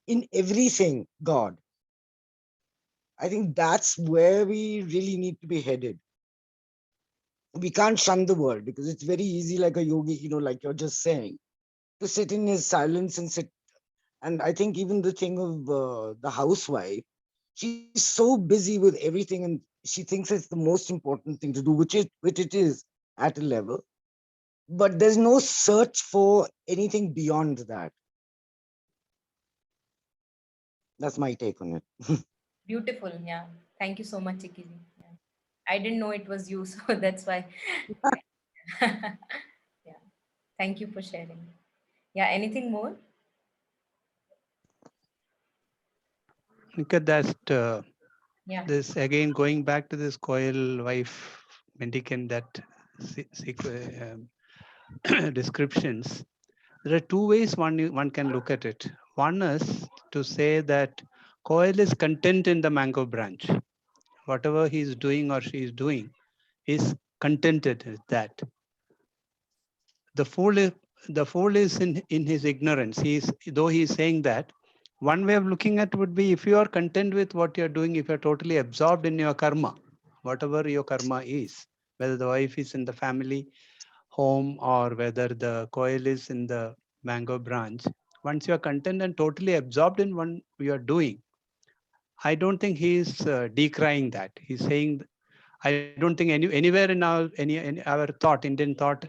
in everything God. I think that's where we really need to be headed. We can't shun the world because it's very easy, like a yogi, like you're just saying, to sit in his silence and sit. And I think even the thing of the housewife, she's so busy with everything and she thinks it's the most important thing to do, which it is at a level. But there's no search for anything beyond that. That's my take on it. Beautiful. Yeah. Thank you so much, Chikiji. Yeah. I didn't know it was you, so that's why. Yeah. Thank you for sharing. Yeah. Anything more? Look at that. Yeah. This again, going back to this coil wife mendicant, that descriptions. There are two ways one can look at it. One is to say that coil is content in the mango branch. Whatever he is doing or she is doing is contented with that. The fool is in his ignorance. Though he is saying that, one way of looking at it would be, if you are content with what you're doing, if you're totally absorbed in your karma, whatever your karma is, whether the wife is in the family home or whether the coil is in the mango branch, once you are content and totally absorbed in what you are doing, I don't think he is decrying that. He's saying, I don't think anywhere in our thought, Indian thought,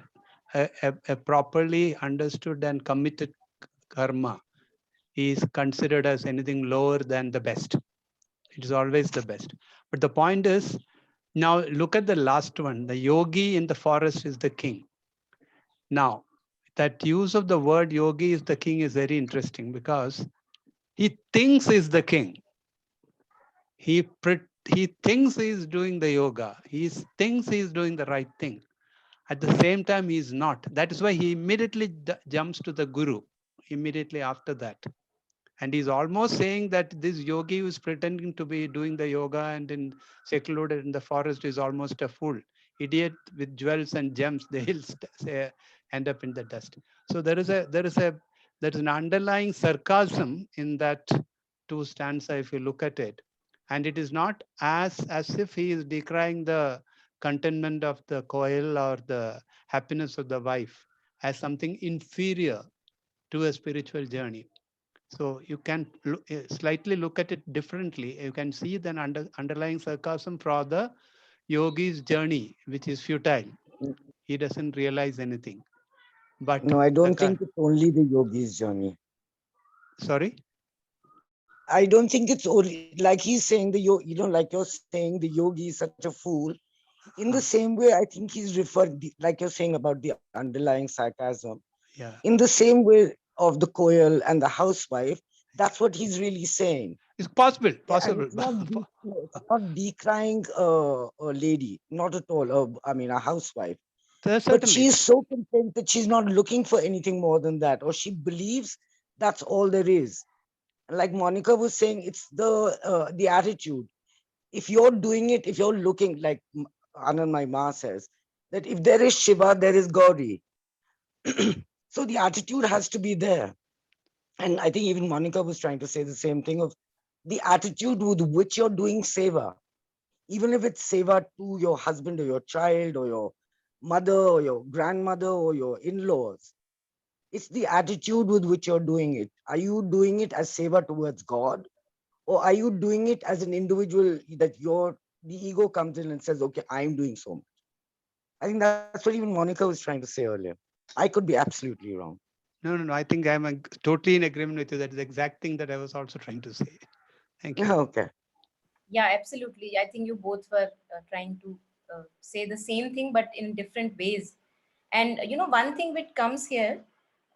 a properly understood and committed karma is considered as anything lower than the best. It is always the best. But the point is, now look at the last one. The yogi in the forest is the king. Now, that use of the word yogi is the king is very interesting because he thinks he's the king. He thinks he's doing the yoga. He thinks he's doing the right thing. At the same time, he is not. That is why he immediately jumps to the guru immediately after that. And he's almost saying that this yogi who is pretending to be doing the yoga and in secluded in the forest is almost a fool. Idiot with jewels and gems, they'll end up in the dust. So there is an underlying sarcasm in that two stanza if you look at it. And it is not as if he is decrying the contentment of the coil or the happiness of the wife as something inferior to a spiritual journey. So you can slightly look at it differently. You can see the underlying sarcasm for the yogi's journey, which is futile. He doesn't realize anything. But No, I don't think it's only the yogi's journey. sorry? I don't think it's only like he's saying like you're saying the yogi is such a fool. In the same way, I think he's referred, like you're saying about the underlying sarcasm. Yeah. In the same way of the koel and the housewife, that's what he's really saying. It's possible. And Possible. it's not decrying a lady, not at all. I mean, a housewife. But Certainly. she's so content that she's not looking for anything more than that, or she believes that's all there is. Like Monica was saying, it's the attitude. If you're doing it, if you're looking like Anand my ma says, that if there is Shiva, there is Gauri. So the attitude has to be there. And I think even Monica was trying to say the same thing of the attitude with which you're doing seva. Even if it's seva to your husband or your child or your mother or your grandmother or your in-laws, it's the attitude with which you're doing it. Are you doing it as seva towards God? Or are you doing it as an individual that the ego comes in and says, okay, I'm doing so much. I think that's what even Monica was trying to say earlier. I could be absolutely wrong. No. I think I'm totally in agreement with you. That is the exact thing that I was also trying to say. Thank you. Okay. Yeah, absolutely. I think you both were trying to say the same thing, but in different ways. And one thing which comes here,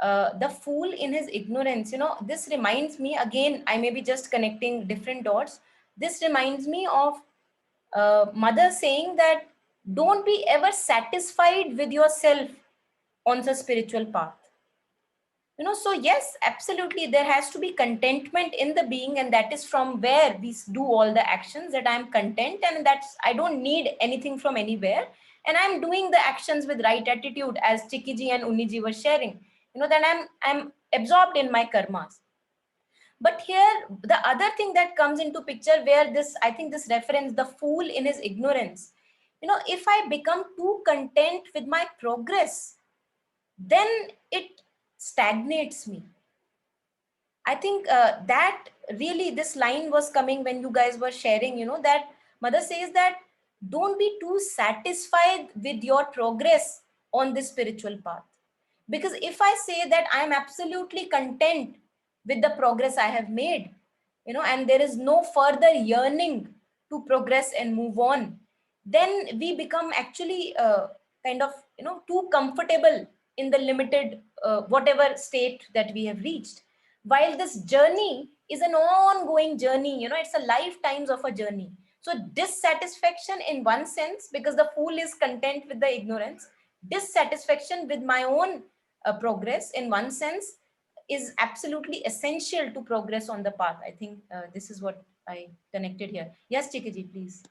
the fool in his ignorance, this reminds me again, I may be just connecting different dots. This reminds me of mother saying that don't be ever satisfied with yourself on the spiritual path. So yes, absolutely, there has to be contentment in the being, and that is from where we do all the actions, that I'm content and that's I don't need anything from anywhere, and I'm doing the actions with right attitude, as Chikiji and Uniji were sharing, that I'm absorbed in my karmas. But here the other thing that comes into picture, where this, I think this reference, the fool in his ignorance, if I become too content with my progress, then it stagnates me. I think that really this line was coming when you guys were sharing, that mother says that don't be too satisfied with your progress on this spiritual path. Because if I say that I am absolutely content with the progress I have made, and there is no further yearning to progress and move on, then we become actually kind of, too comfortable in the limited, whatever state that we have reached. While this journey is an ongoing journey, it's a lifetimes of a journey. So dissatisfaction in one sense, because the fool is content with the ignorance, dissatisfaction with my own progress in one sense is absolutely essential to progress on the path. I think this is what I connected here. Yes, Chikiji, please.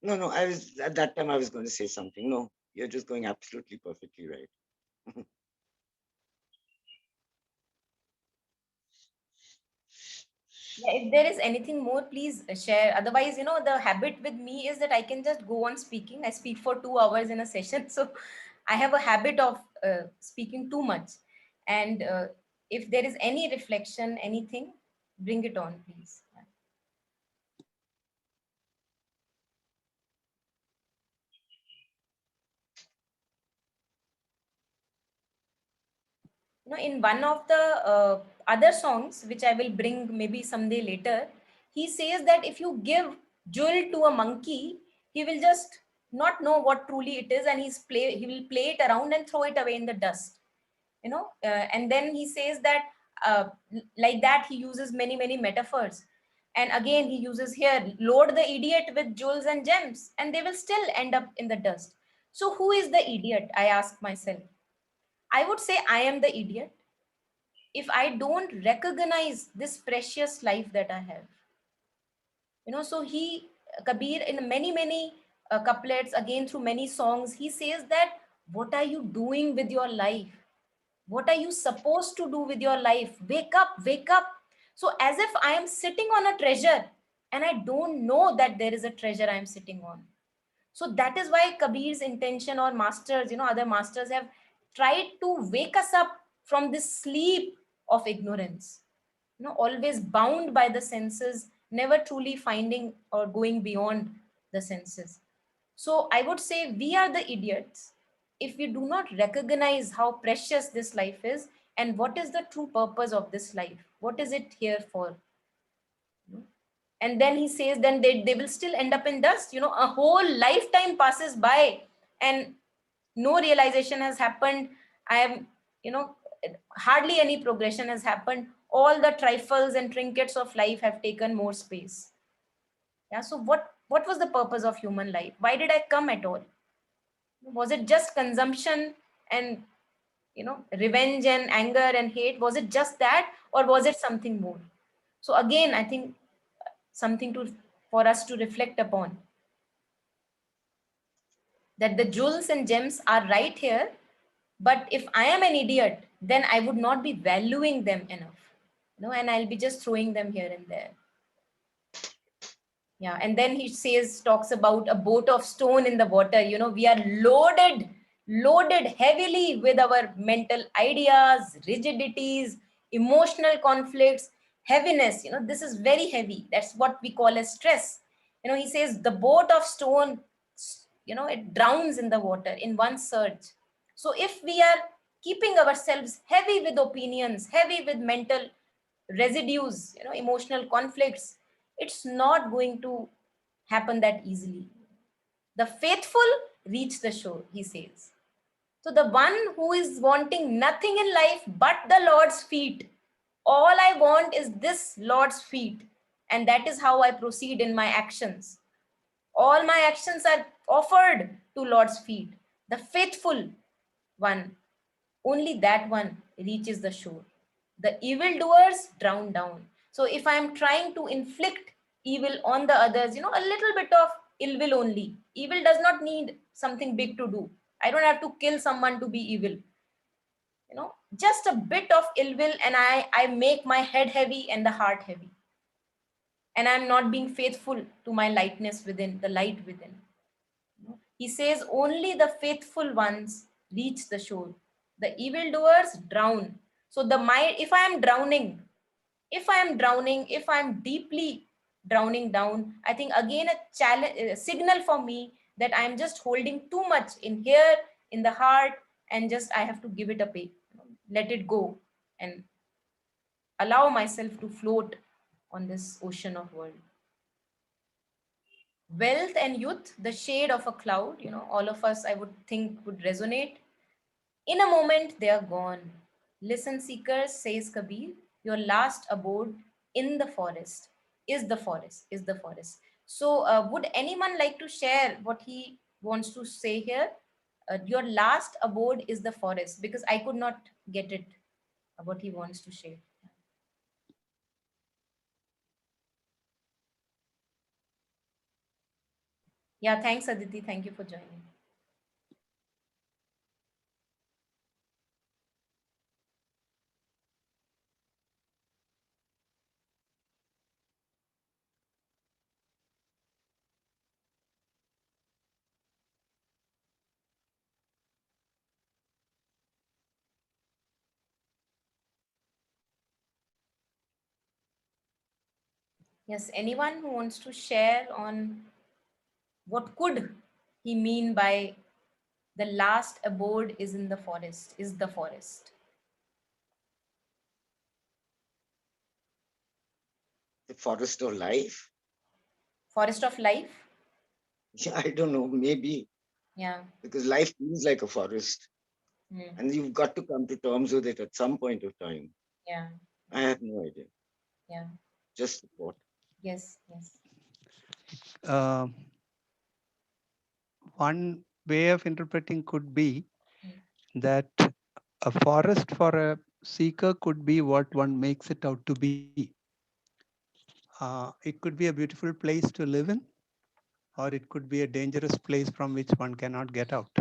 No, I was at that time I was going to say something. No, you're just going absolutely perfectly right. Yeah, if there is anything more, please share. Otherwise, the habit with me is that I can just go on speaking. I speak for 2 hours in a session. So I have a habit of speaking too much. And if there is any reflection, anything, bring it on, please. Yeah. In one of the other songs, which I will bring maybe someday later, he says that if you give jewel to a monkey, he will just not know what truly it is, and he will play it around and throw it away in the dust. And then he says that like that he uses many metaphors, and again he uses here, load the idiot with jewels and gems, and they will still end up in the dust. So who is the idiot? I ask myself. I would say I am the idiot if I don't recognize this precious life that I have. So Kabir, in many couplets, again through many songs, he says that what are you doing with your life? What are you supposed to do with your life? Wake up, wake up. So as if I am sitting on a treasure and I don't know that there is a treasure I am sitting on. So that is why Kabir's intention, or masters, other masters have tried to wake us up from this sleep of ignorance. always bound by the senses, never truly finding or going beyond the senses. So I would say we are the idiots if we do not recognize how precious this life is and what is the true purpose of this life. What is it here for? And then he says, then they will still end up in dust. A whole lifetime passes by and no realization has happened. I am, hardly any progression has happened. All the trifles and trinkets of life have taken more space. Yeah. So what was the purpose of human life? Why did I come at all? Was it just consumption and revenge and anger and hate? Was it just that, or was it something more? So again, I think something for us to reflect upon, that the jewels and gems are right here, but if I am an idiot, then I would not be valuing them enough, and I'll be just throwing them here and there. Yeah. And then he talks about a boat of stone in the water. We are loaded heavily with our mental ideas, rigidities, emotional conflicts, heaviness. This is very heavy. That's what we call as stress. He says the boat of stone, it drowns in the water in one surge. So if we are keeping ourselves heavy with opinions, heavy with mental residues, emotional conflicts, it's not going to happen that easily. The faithful reach the shore, he says. So the one who is wanting nothing in life but the Lord's feet, all I want is this Lord's feet, and that is how I proceed in my actions. All my actions are offered to Lord's feet. The faithful one, only that one reaches the shore. The evildoers drown down. So if I'm trying to inflict evil on the others, a little bit of ill will only. Evil does not need something big to do. I don't have to kill someone to be evil. Just a bit of ill will, and I make my head heavy and the heart heavy. And I'm not being faithful to my lightness within, the light within. He says only the faithful ones reach the shore. The evildoers drown. So the mind, if I am drowning, if I'm deeply drowning down, I think again a challenge, a signal for me that I'm just holding too much in here, in the heart, and just I have to give it away, let it go, and allow myself to float on this ocean of world. Wealth and youth, the shade of a cloud, all of us, I would think, would resonate. In a moment, they are gone. Listen, seekers, says Kabir, your last abode in the forest is the forest, is the forest. So, would anyone like to share what he wants to say here? Your last abode is the forest, because I could not get it, what he wants to share. Yeah, thanks, Aditi. Thank you for joining. Yes, anyone who wants to share on what could he mean by the last abode is in the forest, is the forest? The forest of life. Forest of life? Yeah, I don't know, maybe. Yeah. Because life feels like a forest. Mm. And you've got to come to terms with it at some point of time. Yeah. I have no idea. Yeah. Just what? Yes. Yes. One way of interpreting could be that a forest for a seeker could be what one makes it out to be. It could be a beautiful place to live in, or it could be a dangerous place from which one cannot get out.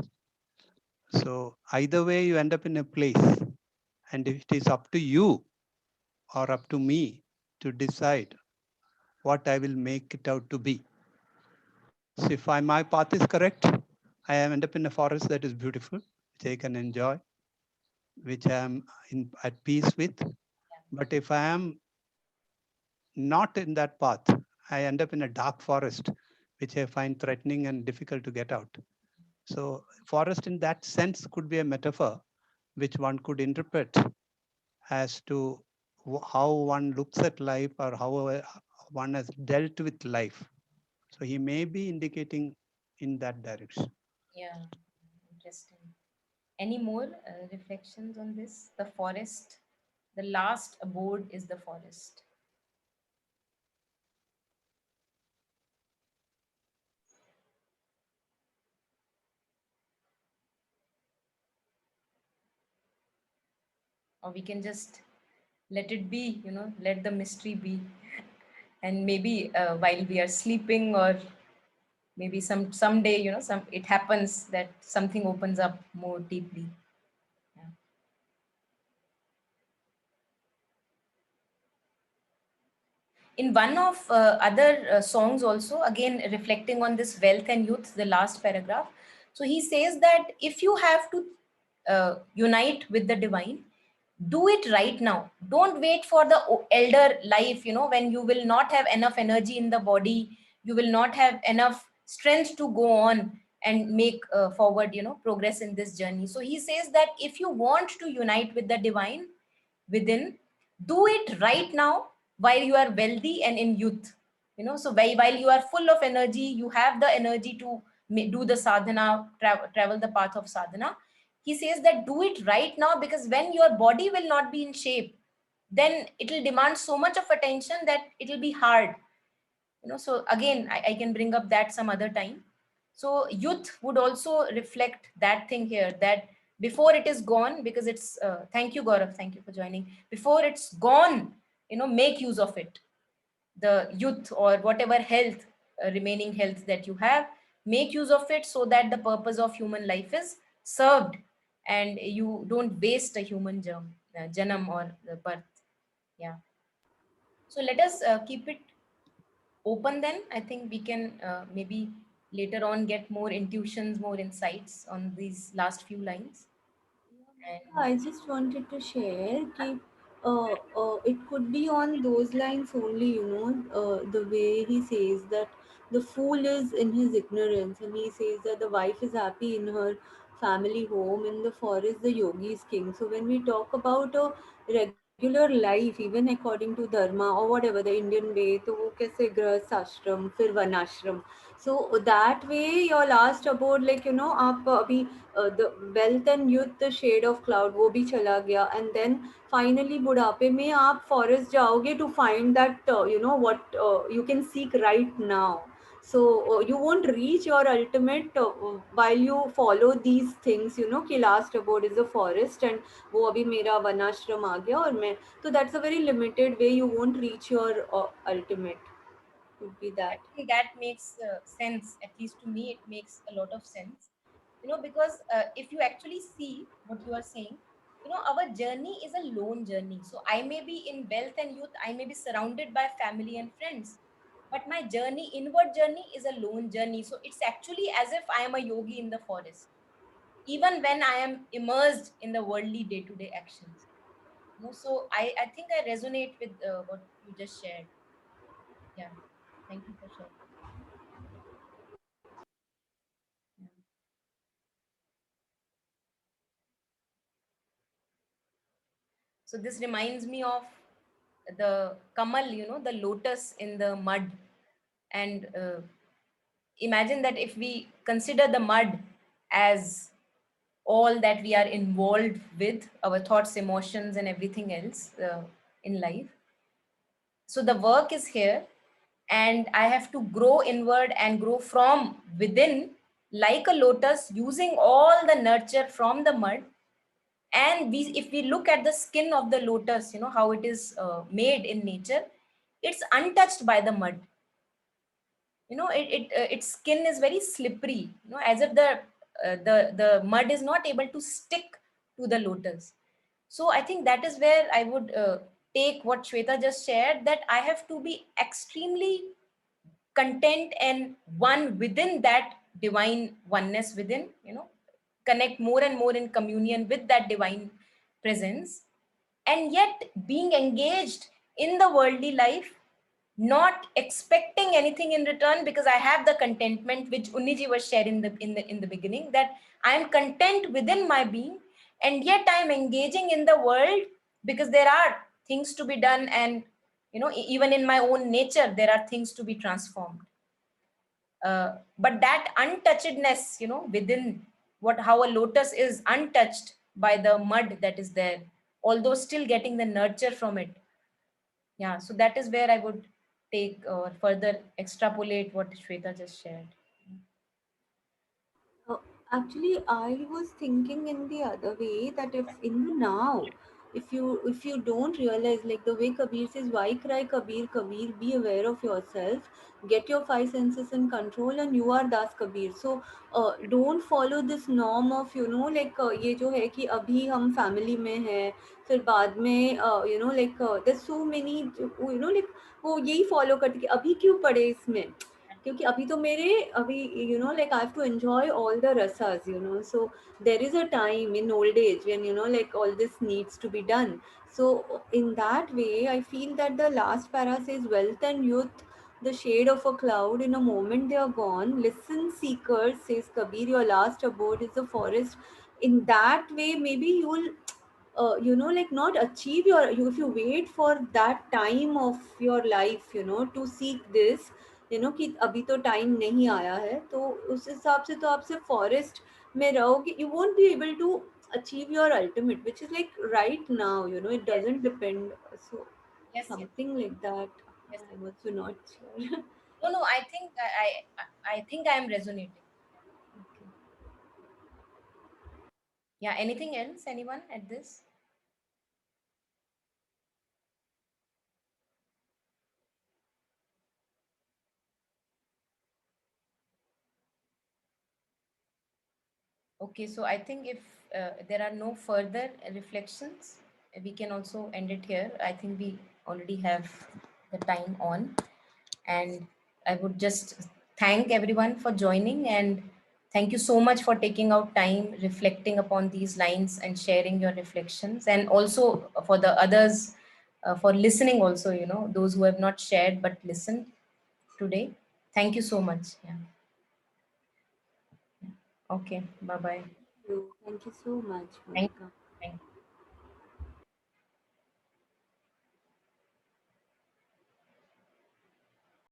So either way, you end up in a place, and it is up to you or up to me to decide what I will make it out to be. So if my path is correct, I end up in a forest that is beautiful, which I can enjoy, which I am at peace with. But if I am not in that path, I end up in a dark forest, which I find threatening and difficult to get out. So forest in that sense could be a metaphor which one could interpret as to how one looks at life or how one has dealt with life. So he may be indicating in that direction. Yeah, interesting. Any more reflections on this? The forest, the last abode is the forest. Or we can just let it be, let the mystery be. And maybe while we are sleeping, or maybe someday, it happens that something opens up more deeply. Yeah. In one of other songs also, again reflecting on this wealth and youth, the last paragraph, so he says that if you have to unite with the divine, do it right now. Don't wait for the elder life, when you will not have enough energy in the body, you will not have enough strength to go on and make forward, progress in this journey. So he says that if you want to unite with the divine within, do it right now while you are wealthy and in youth. So while you are full of energy, you have the energy to do the sadhana, travel the path of sadhana. He says that do it right now, because when your body will not be in shape, then it will demand so much of attention that it will be hard. So again, I can bring up that some other time. So youth would also reflect that thing here, that before it is gone, because it's thank you, Gaurav, thank you for joining. Before it's gone, make use of it. The youth, or whatever health, remaining health that you have, make use of it, so that the purpose of human life is served and you don't waste a human janam or the birth. Yeah. So let us keep it open then. I think we can maybe later on get more intuitions, more insights on these last few lines. And I just wanted to share that it could be on those lines only, the way he says that the fool is in his ignorance, and he says that the wife is happy in her family home, in the forest the yogi is king. So when we talk about a regular life, even according to dharma or whatever the Indian way, तो वो कैसे गृहस्थ आश्रम फिर वनाश्रम. So that way your last abode, like आप अभी the wealth and youth the shade of cloud वो भी चला गया, and then finally बुढ़ापे में आप forest जाओगे to find that what you can seek right now. So you won't reach your ultimate while you follow these things, कि last abode is a forest and वो अभी मेरा वनाश्रम आ गया और मैं, so that's a very limited way, you won't reach your ultimate. Would be that. actually that makes sense. At least to me, it makes a lot of sense. Because if you actually see what you are saying, our journey is a lone journey. So I may be in wealth and youth, I may be surrounded by family and friends, but my journey, inward journey, is a lone journey. So it's actually as if I am a yogi in the forest, even when I am immersed in the worldly day-to-day actions. So I think I resonate with what you just shared. Yeah, thank you for sharing. Yeah. So this reminds me of the kamal, the lotus in the mud. And imagine that if we consider the mud as all that we are involved with, our thoughts, emotions, and everything else in life. So the work is here, and I have to grow inward and grow from within, like a lotus, using all the nurture from the mud. And if we look at the skin of the lotus, how it is made in nature, it's untouched by the mud. Its skin is very slippery, as if the mud is not able to stick to the lotus. So I think that is where I would take what Shweta just shared, that I have to be extremely content and one within that divine oneness within, connect more and more in communion with that divine presence, and yet being engaged in the worldly life, not expecting anything in return, because I have the contentment which Unniji was sharing in the beginning, that I am content within my being, and yet I am engaging in the world because there are things to be done, and even in my own nature there are things to be transformed. But that untouchedness, within how a lotus is untouched by the mud that is there, although still getting the nurture from it. Yeah, so that is where I would take or further extrapolate what Shweta just shared. Uh, Actually, I was thinking in the other way, that if in the now, if you don't realize, like the way Kabir says, why cry Kabir, Kabir, be aware of yourself, get your five senses in control, and you are Das Kabir. So don't follow this norm of like ये जो है कि अभी हम family में हैं, फिर बाद में like there's so many like वो यही follow करते कि अभी क्यों पड़े इसमें, क्योंकि अभी तो मेरे अभी like I have to enjoy all the rasas, so there is a time in old age when like all this needs to be done. So in that way I feel that the last para says, wealth and youth, the shade of a cloud, in a moment they are gone. Listen seekers, says Kabir, your last abode is the forest. In that way maybe you will like not achieve if you wait for that time of your life to seek this, कि अभी तो time नहीं आया है, तो उस हिसाब से तो आप सिर्फ फॉरेस्ट में रहोगे, you won't be able to achieve your ultimate, which is like right now, it doesn't depend. So Yes, yes, something like that. yes. I'm also not sure. No, I think I think I am resonating. Okay. Yeah, anything else? Anyone at this? Okay, so I think if there are no further reflections, we can also end it here. I think we already have the time on, and I would just thank everyone for joining, and thank you so much for taking out time reflecting upon these lines and sharing your reflections, and also for the others for listening also, those who have not shared but listened today. Thank you so much. Yeah. Okay, bye bye. Thank you so much, Thank Monica.